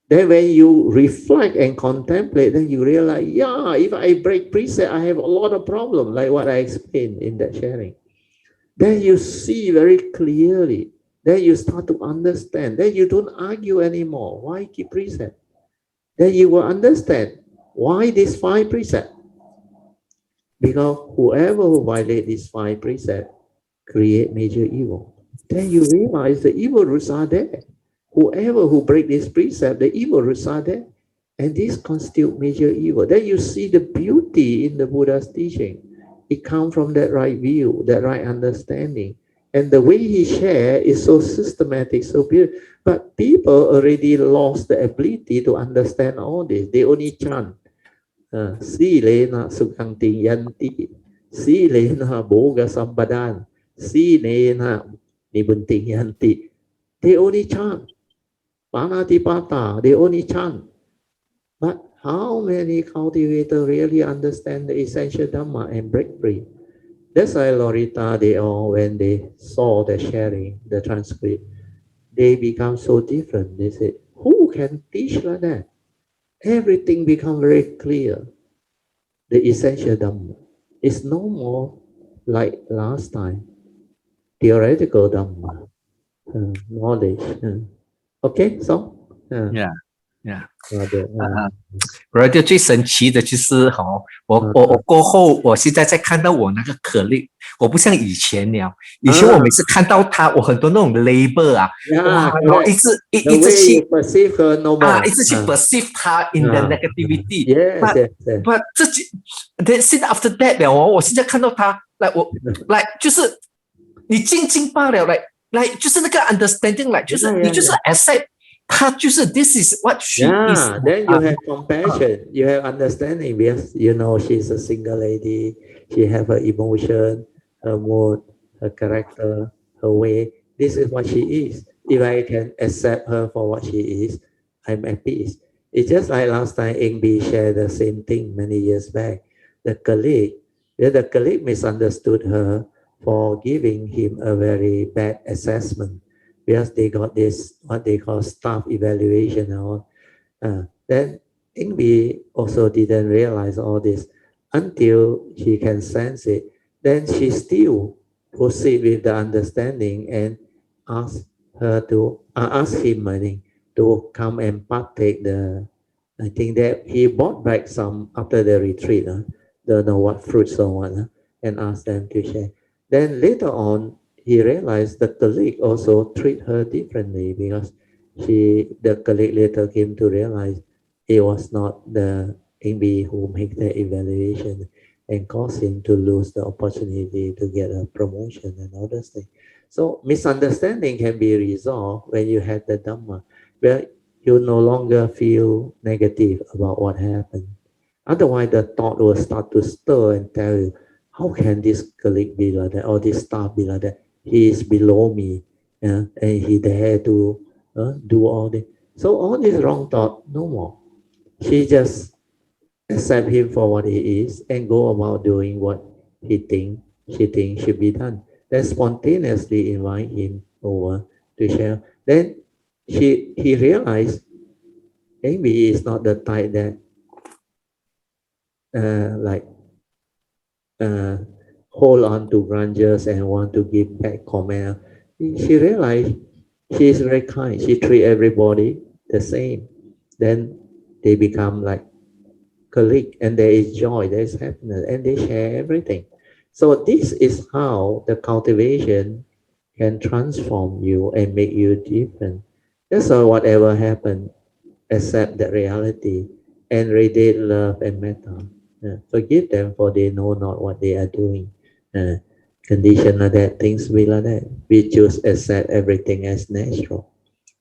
Then when you reflect and contemplate, then you realize, yeah, if I break precept, I have a lot of problems, like what I explained in that sharing. Then you see very clearly. Then you start to understand. Then you don't argue anymore. Why keep precept? Then you will understand why these 5 precepts. Because whoever who violates these 5 precepts create major evil. Then you realize the evil roots are there. Whoever who break this precept, the evil roots are there. And this constitute major evil. Then you see the beauty in the Buddha's teaching. It comes from that right view, that right understanding. And the way he shared is so systematic, so beautiful. But people already lost the ability to understand all this. They only chant. Silena sukhanti yanti. Silena boga sambadan. Silena nibunti yanti. They only chant. Panatipata, they only chant. But how many cultivators really understand the essential Dhamma and break free? That's why Lorita, they all, when they saw the sharing, the transcript, they become so different. They said, who can teach like that? Everything become very clear. The essential Dhamma is no more like last time, theoretical Dhamma, knowledge. Okay, so, Yeah, yeah. uh, 然后就最神奇的就是我过后，我现在在看到我那个可力，我不像以前了。以前我每次看到它，我很多那种 label 啊，哇，然后 correct. 一 The 直 way you 去perceive her no more. 一直去 perceive 它 in the negativity。Yes, But yes, yes. but 这就 then 现在 after that 了哦，我现在看到它，来我来就是你静静罢了，来就是那个 understanding，来就是你就是 accept。他就是 this is what she is. Then you have compassion, you have understanding because you know she's a single lady, she have her emotion, her mood, her character, her way. This is what she is. If I can accept her for what she is, I'm at peace. It's just like last time Ingbi shared the same thing many years back. The colleague misunderstood her for giving him a very bad assessment because they got this what they call staff evaluation and all. Then Ingbi also didn't realize all this until she can sense it. Then she still proceed with the understanding and ask her to ask him, I think, to come and partake the. I think that he bought back some after the retreat. Don't know what fruits or what, and asked them to share. Then later on, he realized the colleague also treat her differently because the colleague later came to realize it was not the MB who make the evaluation and caused him to lose the opportunity to get a promotion and all those things. So misunderstanding can be resolved when you have the Dhamma, where you no longer feel negative about what happened. Otherwise, the thought will start to stir and tell you, how can this colleague be like that or this staff be like that? He is below me, and he dare to do all this. So all this wrong thought, no more. She just accept him for what he is and go about doing what she think should be done. Then spontaneously invite him over to share. Then he realized Amy is not the type that like hold on to grudges and want to give back comment. She realized she is very kind. She treat everybody the same. Then they become like colleague, and there is joy, there is happiness, and they share everything. So this is how the cultivation can transform you and make you different. That's why whatever happened, accept the reality and radiate love and metta. Forgive them for they know not what they are doing. Condition like that, things be like that. We choose accept everything as natural.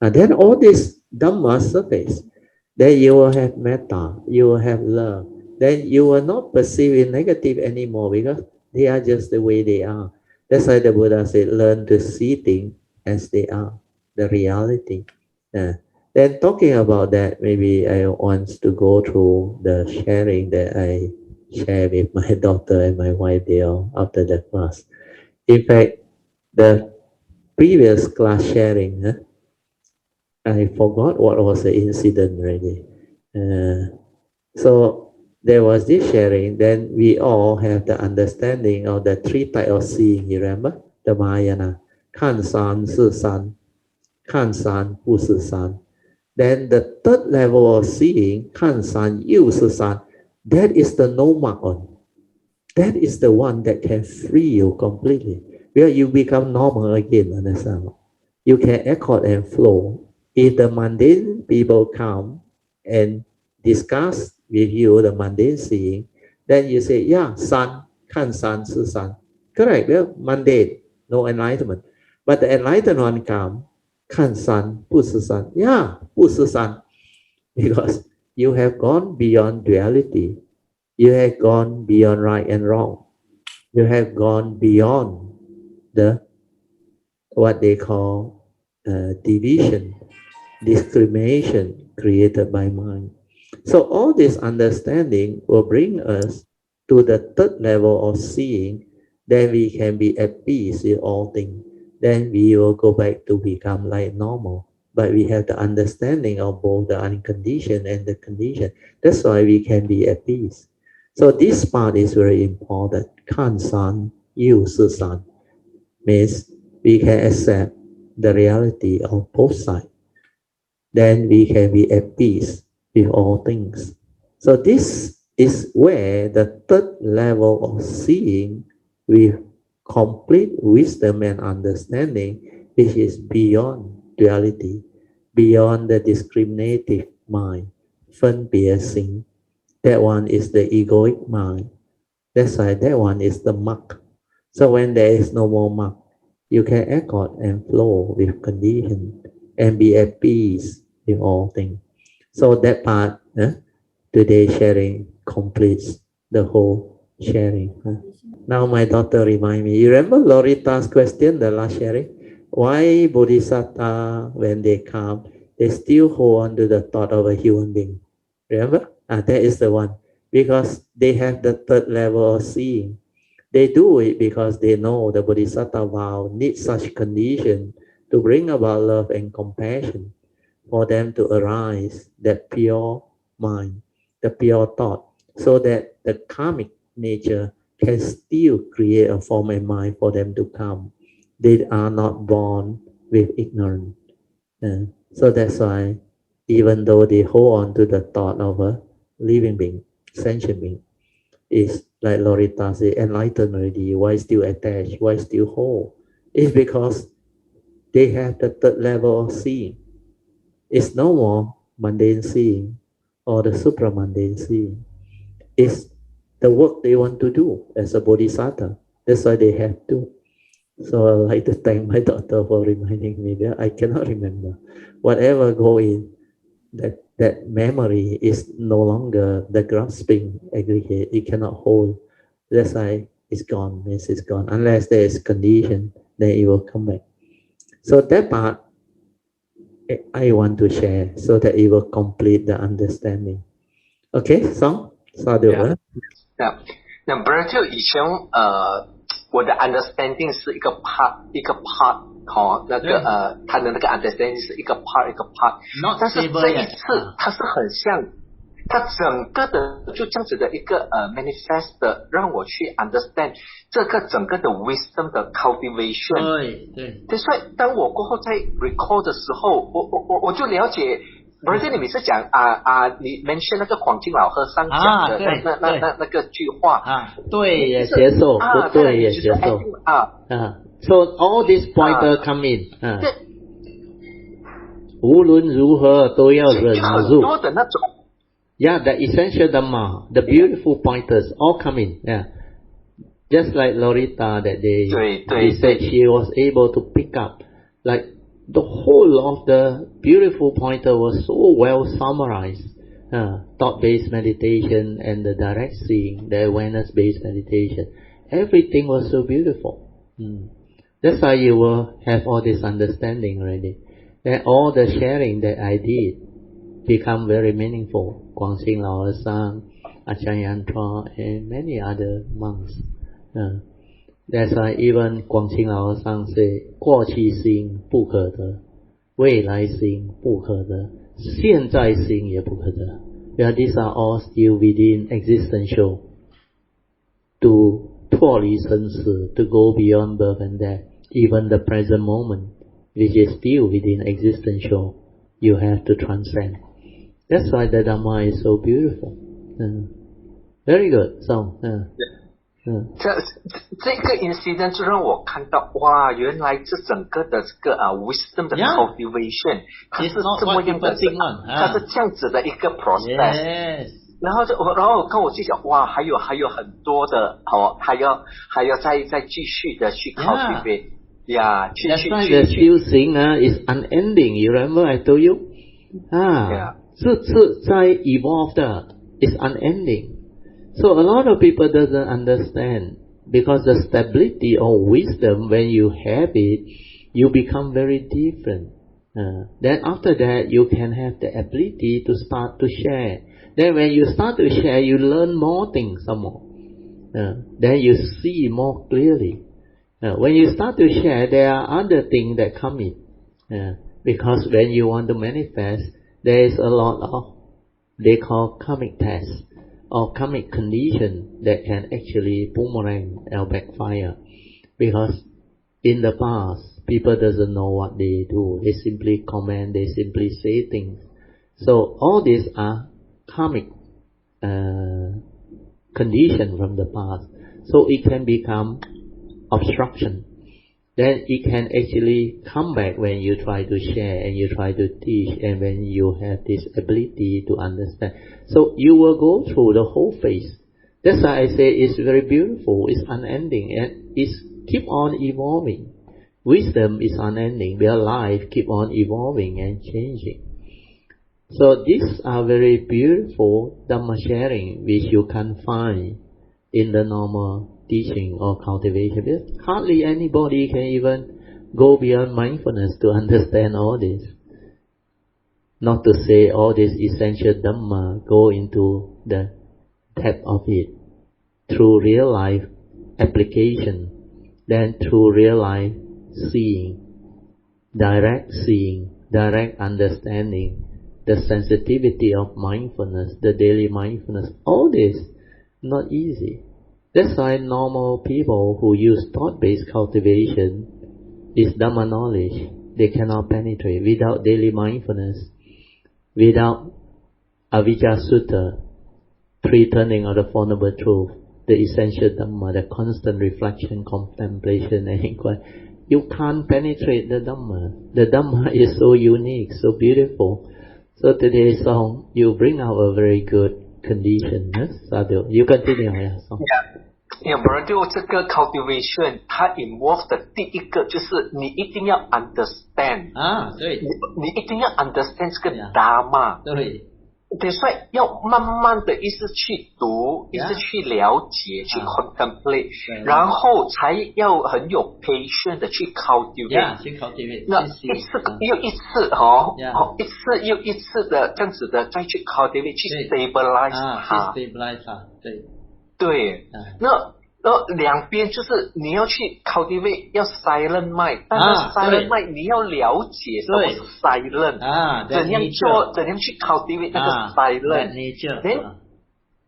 And then all this Dhamma surface. Then you will have metta, you will have love. Then you will not perceive it negative anymore because they are just the way they are. That's why the Buddha said, learn to see things as they are, the reality. Then talking about that, maybe I want to go through the sharing that I share with my daughter and my wife there after the class. In fact, the previous class sharing, I forgot what was the incident already. So there was this sharing, then we all have the understanding of the three types of seeing, you remember? The Mahayana, 看山是山, 看山不是山. Then the third level of seeing, 看山又是山, that is the no mark on. That is the one that can free you completely. Where you become normal again, understand? You can accord and flow. If the mundane people come and discuss with you the mundane seeing, then you say, yeah, sun, 看山是山. Correct, well, mundane, no enlightenment. But the enlightened one come, 看山不是山. Yeah, 不是山. Because you have gone beyond duality. You have gone beyond right and wrong. You have gone beyond the what they call division. discrimination created by mind. So all this understanding will bring us to the third level of seeing. Then we can be at peace with all things. Then we will go back to become like normal. But we have the understanding of both the unconditioned and the conditioned. That's why we can be at peace. So this part is very important. Kan san, yu si san means we can accept the reality of both sides. Then we can be at peace with all things. So this is where the third level of seeing with complete wisdom and understanding, which is beyond duality, beyond the discriminative mind, 分别心. That one is the egoic mind. That's why that one is the mark. So when there is no more mark, you can accord and flow with condition and be at peace with all things. So that part, today sharing completes the whole sharing. Now my daughter remind me, you remember Lorita's question, the last sharing? Why Bodhisattva, when they come, they still hold on to the thought of a human being? Remember? That is the one. Because they have the third level of seeing. They do it because they know the Bodhisattva vow needs such condition to bring about love and compassion for them to arise, that pure mind, the pure thought, so that the karmic nature can still create a form and mind for them to come. They are not born with ignorance. So that's why even though they hold on to the thought of a living being, sentient being, is like Lorita said, enlightened already, why still attached, why still hold? It's because they have the third level of seeing. It's no more mundane seeing or the supramundane seeing. It's the work they want to do as a bodhisattva. That's why they have to. So I'd like to thank my daughter for reminding me that I cannot remember. Whatever go in, that memory is no longer the grasping aggregate. It cannot hold. That's why it's gone. Means it's gone. Unless there is condition, then it will come back. So that part I want to share so that it will complete the understanding. Okay, Song? Sadhu,那不是就以前我的 understanding 是一个 part 一个 part 那个他的那个 understanding 是一个 part 一个 part， 但是这一次它是很像，它整个的就这样子的一个manifest 的，让我去 understand 这个整个的 wisdom 的 cultivation。对，所以当我过后在 recall 的时候，我就了解。不是你每次讲你 mention 那个广敬老和尚讲的那个句话对也接受，不对也接受So all these pointers come in 无论如何都要忍住。多的那种 Yeah, the essential Dhamma, the beautiful pointers all come in. Yeah, just like Lorita that they said she was able to pick up like. The whole of the beautiful pointer was so well summarized. Thought-based meditation and the direct seeing, the awareness-based meditation. Everything was so beautiful. That's why you will have all this understanding already. That all the sharing that I did become very meaningful. Guangxing Lao Sang, Acharya Drought, and many other monks. That's why even 广清老和尚 say 过去心不可得，未来心不可得，现在心也不可得。Yeah, these are all still within existential. To 脱离生死 to go beyond birth and death, even the present moment, which is still within existential, you have to transcend. That's why the Dhamma is so beautiful. Very good. So,这个 incident 就让我看到，哇，原来这整个的这个wisdom 的 cultivation， 它是这么样的，它是这样子的一个 process。然后跟我就讲，哇，还有很多的，还要再继续的去 cultivate， 去。That's why the still thing is unending. You remember I told you? 是在 evolve 的 is unending. So a lot of people doesn't understand because the stability of wisdom, when you have it, you become very different. Then after that, you can have the ability to start to share. Then when you start to share, you learn more things some more. Then you see more clearly. When you start to share, there are other things that come in. Because when you want to manifest, there is a lot of, they call karmic tests or karmic condition that can actually boomerang or backfire. Because in the past, people doesn't know what they do. They simply comment, they simply say things. So all these are karmic condition from the past. So it can become obstruction. Then it can actually come back when you try to share and you try to teach and when you have this ability to understand. So you will go through the whole phase. That's why I say it's very beautiful, it's unending, and it's keep on evolving. Wisdom is unending, where life keep on evolving and changing. So these are very beautiful Dhamma sharing which you can find in the normal teaching or cultivation. Hardly anybody can even go beyond mindfulness to understand all this. Not to say all this essential Dhamma go into the depth of it through real life application, then through real life seeing, direct understanding, the sensitivity of mindfulness, the daily mindfulness, all this not easy. That's why normal people who use thought-based cultivation, this Dhamma knowledge, they cannot penetrate without daily mindfulness, without Avijja Sutra, three turning of the Four Noble Truths, the essential Dhamma, the constant reflection, contemplation, and inquiry. You can't penetrate the Dhamma. The Dhamma is so unique, so beautiful. So today's song, you bring out a very good condition. Yes, Sadhu. You continue, yeah. So. Brother, 这个 cultivation 它 involve 的第一个就是你一定要 understand 对，你一定要 understand 这个 Dharma 对，所以要慢慢的一直去读，一直去了解，去 contemplate， 然后才要很有 patience 的去 cultivate， 去 cultivate， 那一次又一次一次又一次的这样子的再去 cultivate， 去 stabilize 它，去 stabilize 它，对，那两边就是你要去 cultivate 要 silent mind， 但是 silent mind 你要了解什么是 silent， 怎样做，怎样去 cultivate 那个 silent，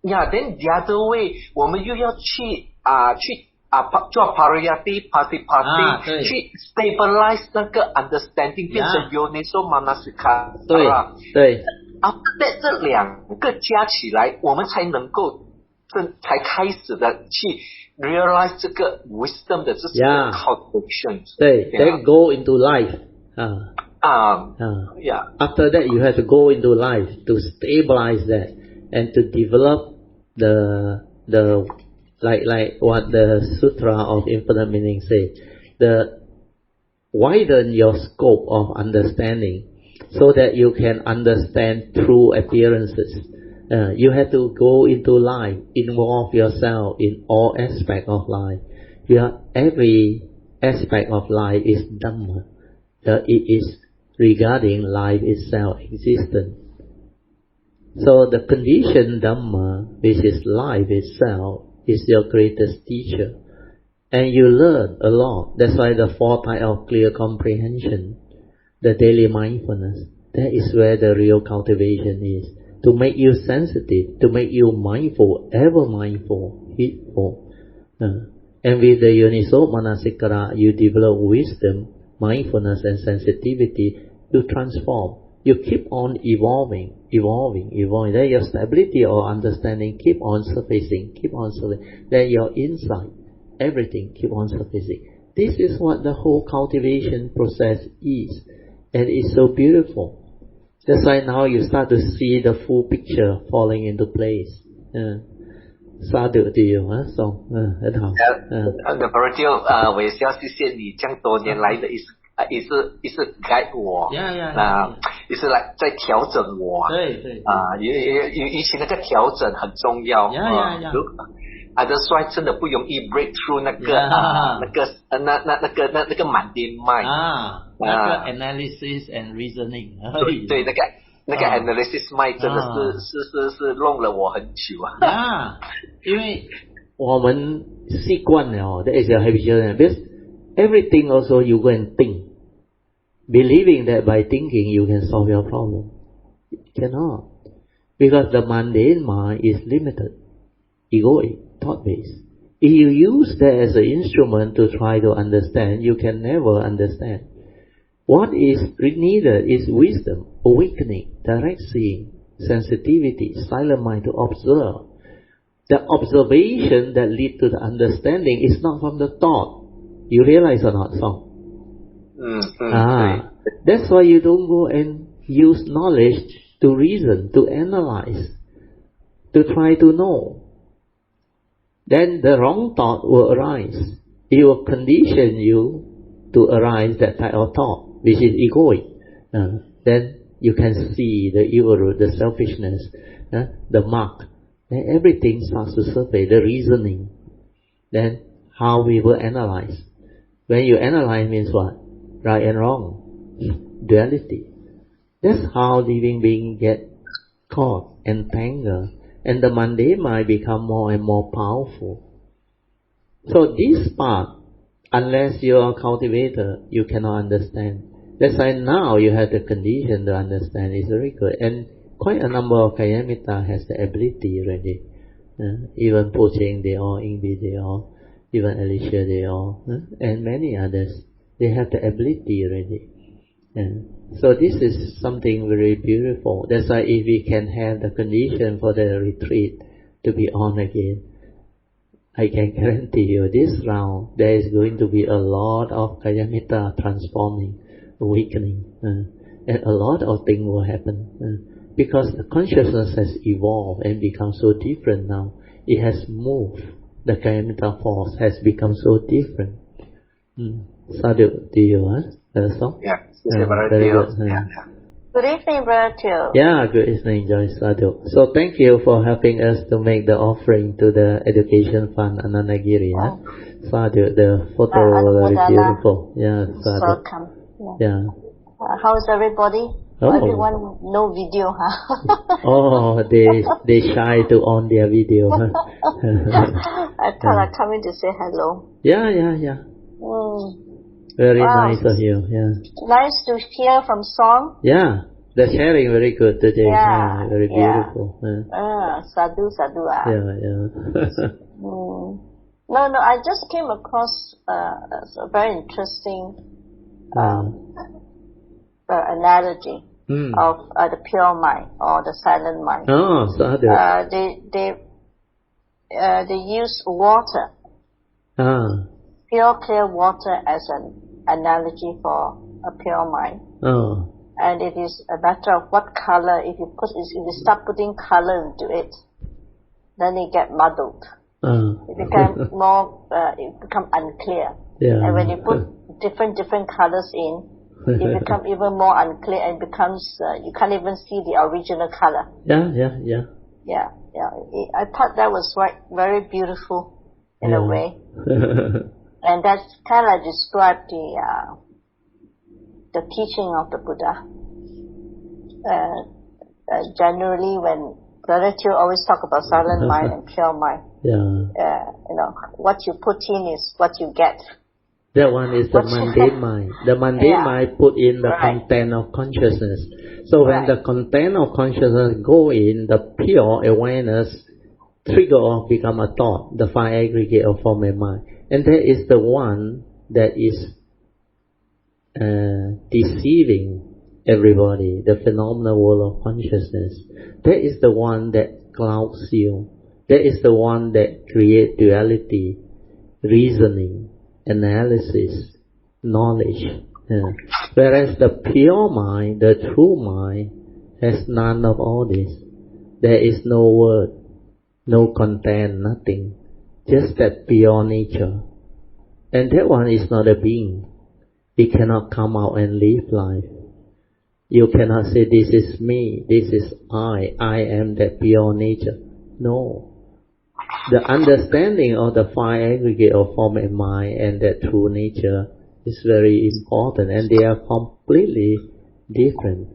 then the other way 我们又要去做 pariyati pati 去 stabilize 那个 understanding 变成 yoniso manasika， 对 after that 这两个加起来我们才能够才开始的去 realize 这个 wisdom 的这些 cultivation。对 ，then go into life。After that, you have to go into life to stabilize that and to develop the like what the Sutra of Infinite Meaning say, the widen your scope of understanding so that you can understand true appearances. You have to go into life, involve yourself in all aspects of life. Every aspect of life is Dhamma. It is regarding life itself, existence. So the conditioned Dhamma, which is life itself, is your greatest teacher. And you learn a lot. That's why the four types of clear comprehension, the daily mindfulness, that is where the real cultivation is. To make you sensitive, to make you mindful, ever mindful, heedful. And with the Yoniso Manasikara, you develop wisdom, mindfulness and sensitivity. You transform. You keep on evolving. Then your stability or understanding keep on surfacing. Then your insight, everything keep on surfacing. This is what the whole cultivation process is. And it's so beautiful. That's why now you start to see the full picture falling into place. Sadhu to you, 很好。我也是要谢谢你这样多年来的一直 guide 我，也是来在调整我。对，尤其那个调整很重要。That's why 真的不容易 break through 那个 mandate mind。那个 analysis and reasoning， 对，那个 analysis mind 真的是弄了我很久啊。因为我们习惯了 that is your habitual because everything also you go and think, believing that by thinking you can solve your problem. You cannot, because the mundane mind is limited, egoic, thought-based. If you use that as an instrument to try to understand, you can never understand. What is needed is wisdom, awakening, direct seeing, sensitivity, silent mind to observe. The observation that leads to the understanding is not from the thought. You realize or not, Song? That's why you don't go and use knowledge to reason, to analyze, to try to know. Then the wrong thought will arise. It will condition you to arise that type of thought, which is egoic. Then you can see the ego, the selfishness, the mark. Then everything starts to surface, the reasoning. Then how we will analyze. When you analyze means what? Right and wrong. Duality. That's how living beings get caught, entangled. And the mundane mind become more and more powerful. So this part, unless you are a cultivator, you cannot understand. That's why now you have the condition to understand. It's very good. And quite a number of Kayamita has the ability already. Even Po Cheng, they all, Ingbi, they all, even Alicia, they all, and many others. They have the ability already. So this is something very beautiful. That's why if we can have the condition for the retreat to be on again, I can guarantee you this round there is going to be a lot of Kayamita transforming, awakening, and a lot of things will happen. Because the consciousness has evolved and become so different now. It has moved. The Kayamita force has become so different. Sadhu, do you so? Yeah, very good. Good evening, Brother Teo. Yeah, good evening, Joyce Sadhu. So thank you for helping us to make the offering to the education fund Anandagiri. Sadhu, the photo very beautiful. Yeah, Sadhu. Welcome. Yeah. How's everybody? Everyone no video, Oh, they shy to on their video. I thought I'd come in to say hello. Yeah. Very nice of you. Nice to hear from Song. Yeah, the sharing very good today. Very beautiful. Sadhu. No, I just came across a very interesting analogy of the pure mind or the silent mind. Oh, Sadhu. They use water, pure clear water, as an analogy for a pure mind. And it is a matter of what color. If you start putting color into it, then it get muddled. It become more. It become unclear. And when you put different colors in, it becomes even more unclear and becomes you can't even see the original color. Yeah. I thought that was very beautiful in a way, and that's kind of described the teaching of the Buddha. Generally, when Brother Teo always talk about silent mind and pure mind, what you put in is what you get. That one is the mundane mind. The mundane mind put in the content of consciousness. So when the content of consciousness go in, the pure awareness trigger off become a thought, the five aggregate of form and mind. And that is the one that is deceiving everybody, the phenomenal world of consciousness. That is the one that clouds you. That is the one that creates duality, reasoning, analysis, knowledge. Whereas the pure mind, the true mind, has none of all this. There is no word, no content, nothing. Just that pure nature. And that one is not a being. It cannot come out and live life. You cannot say, this is me, this is I am that pure nature. No. The understanding of the five aggregate of form and mind and that true nature is very important, and they are completely different.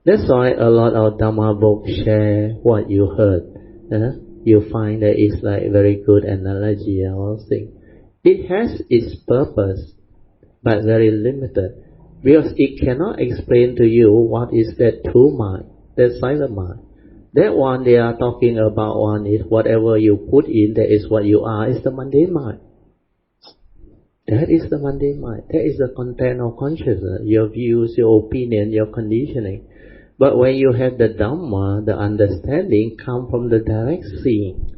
That's why a lot of Dhamma books share what you heard. You find that it's like very good analogy and all things. It has its purpose, but very limited, because it cannot explain to you what is that true mind, that silent mind. That one they are talking about one is whatever you put in, that is what you are, is the mundane mind. That is the mundane mind. That is the content of consciousness, your views, your opinion, your conditioning. But when you have the Dhamma, the understanding come from the direct seeing,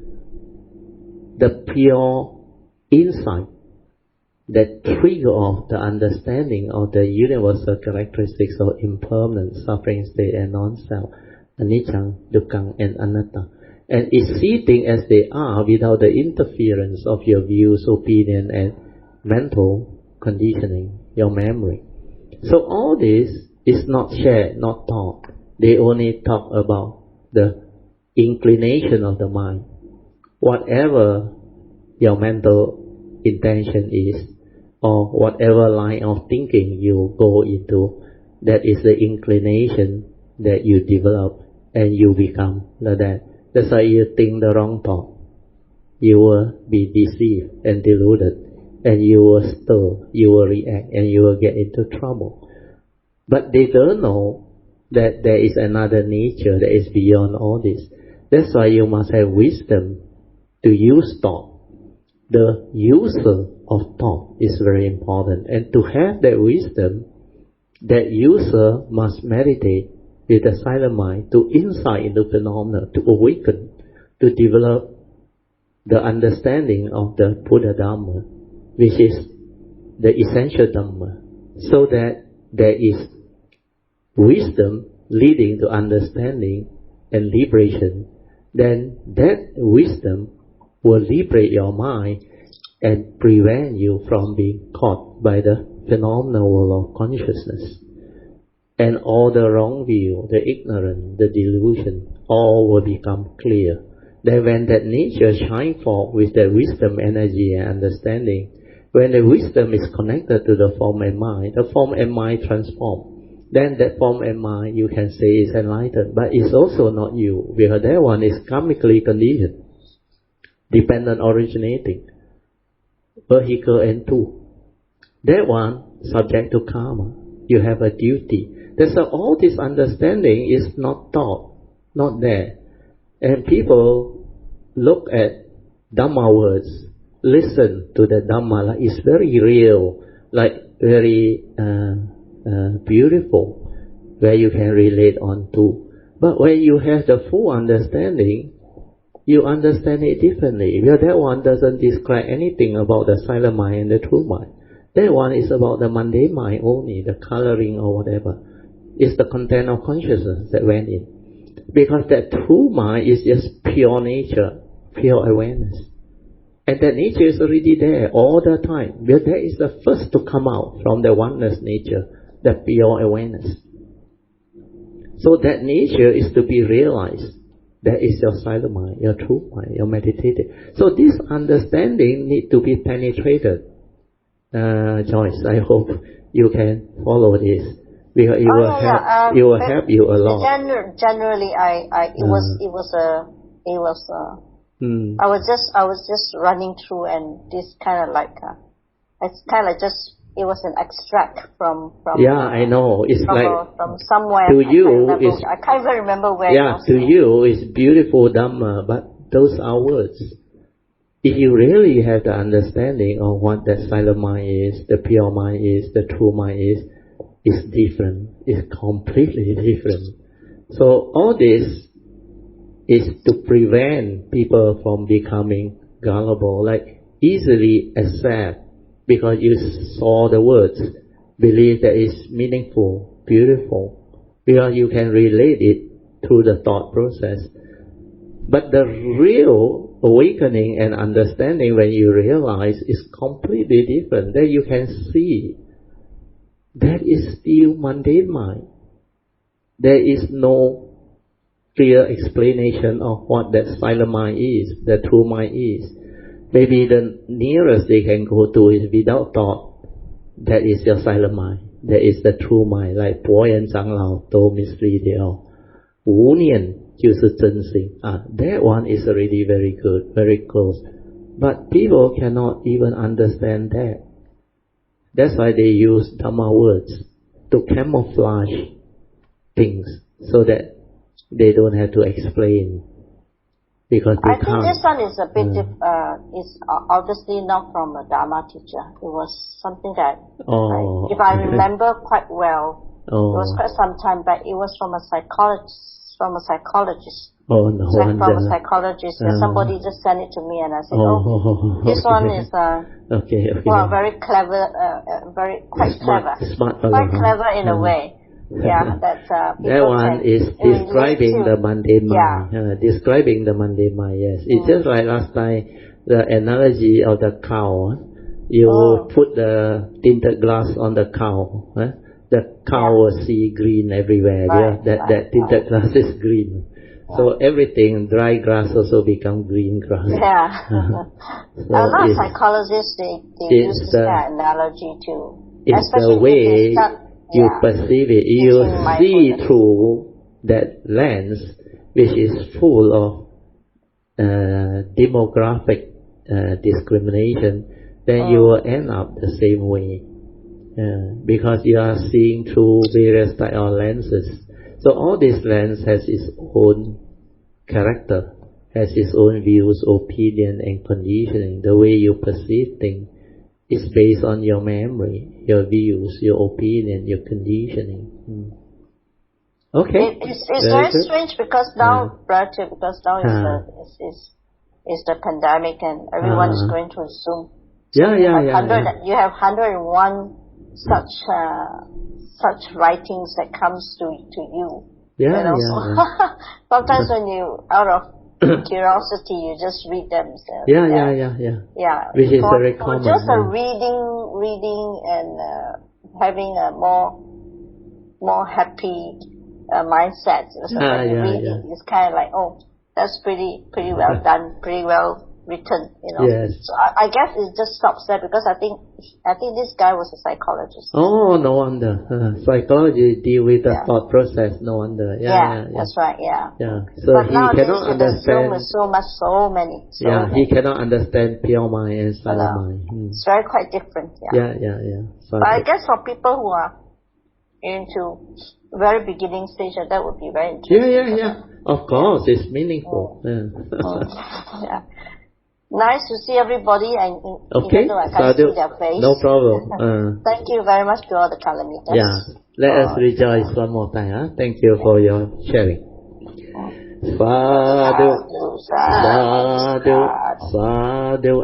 the pure insight, that trigger of the understanding of the universal characteristics of impermanence, suffering state and non-self, anicca, dukkha and anatta. And it see things as they are without the interference of your views, opinion and mental conditioning, your memory. So all this is not shared, not taught. They only talk about the inclination of the mind. Whatever your mental intention is, or whatever line of thinking you go into, that is the inclination that you develop and you become like that. That's why you think the wrong thought. You will be deceived and deluded, and you will stir, you will react, and you will get into trouble. But they don't know that there is another nature that is beyond all this. That's why you must have wisdom to use thought. The user of thought is very important. And to have that wisdom, that user must meditate with a silent mind to insight into phenomena, to awaken, to develop the understanding of the Buddha Dhamma, which is the essential Dhamma, so that there is wisdom leading to understanding and liberation. Then that wisdom will liberate your mind and prevent you from being caught by the phenomenal world of consciousness. And all the wrong view, the ignorance, the delusion, all will become clear. Then when that nature shines forth with the wisdom, energy and understanding, when the wisdom is connected to the form and mind, the form and mind transform. Then that form and mind you can say is enlightened, but it's also not you, because that one is karmically conditioned, dependent originating, vehicle and tool. That one subject to karma. You have a duty. That's why all this understanding is not taught, not there. And people look at Dhamma words, listen to the Dhamma like it's very real, like very beautiful, where you can relate on to. But when you have the full understanding, you understand it differently. Because that one doesn't describe anything about the silent mind and the true mind. That one is about the mundane mind only, the coloring or whatever. It's the content of consciousness that went in. Because that true mind is just pure nature, pure awareness. And that nature is already there all the time. Because that is the first to come out from the oneness nature, the pure awareness. So that nature is to be realized. That is your silent mind, your true mind, your meditative. So this understanding need to be penetrated. Joyce, I hope you can follow this, because it will help you a lot. Generally, I was just running through, and this kind of like it's kind of just. It was an extract from I know. It's from somewhere. To you, I can't even remember where. Yeah, to you, it's beautiful Dhamma, but those are words. If you really have the understanding of what that silent mind is, the pure mind is, the true mind is, it's different. It's completely different. So all this is to prevent people from becoming gullible, like easily accept. Because you saw the words, believe that it's meaningful, beautiful, because you can relate it through the thought process. But the real awakening and understanding, when you realize, is completely different. Then you can see that is still mundane mind. There is no clear explanation of what that silent mind is, the true mind is. Maybe the nearest they can go to is without thought. that is your silent mind. That is the true mind. Like 博言长老都 mislead they all. 无念就是真心 that one is already very good, very close. But people cannot even understand that. That's why they use Dhamma words to camouflage things so that they don't have to explain. Because they I think this one is a bit is obviously not from a Dharma teacher. It was something that, if I remember quite well, it was quite some time back. It was from a psychologist. Oh no wonder. From a psychologist. Somebody just sent it to me, and I said, this one is well, very clever, quite clever, quite clever in a way. Yeah, that one is describing the mundane mind. Describing the mundane mind, yes. It's just like last time, the analogy of the cow. You put the tinted glass on the cow. The cow will see green everywhere. That tinted glass is green. So everything, dry grass also become green grass. Yeah. So a lot of psychologists, they use this analogy too. It's the way you perceive it. You see through that lens, which is full of demographic discrimination, then you will end up the same way. Because you are seeing through various type of lenses. So all this lens has its own character, has its own views, opinion, and conditioning. The way you perceive things is based on your memory, your views, your opinion, your conditioning. Okay. It's very strange because now, because now is the pandemic and everyone is going to Zoom. So you have 101 such writings that comes to you. Sometimes when you out of curiosity, you just read them. Which is very common. Just reading and having a more happy mindset. So when you read it, it's kind of like, that's pretty well done, pretty well written, Yes. So I guess it just stops there because I think this guy was a psychologist. Oh, no wonder. Psychology deal with the thought process. No wonder. That's right. So but he cannot understand. So many. He cannot understand pure mind and silent mind. It's very quite different. So but I guess for people who are into very beginning stage, that would be very interesting. Of course, it's meaningful. Nice to see everybody, and even though I can't see their face. No problem. Thank you very much to all the Kalamitas. Let us rejoice one more time. Thank you for your sharing. Sadhu, sadhu, sadhu.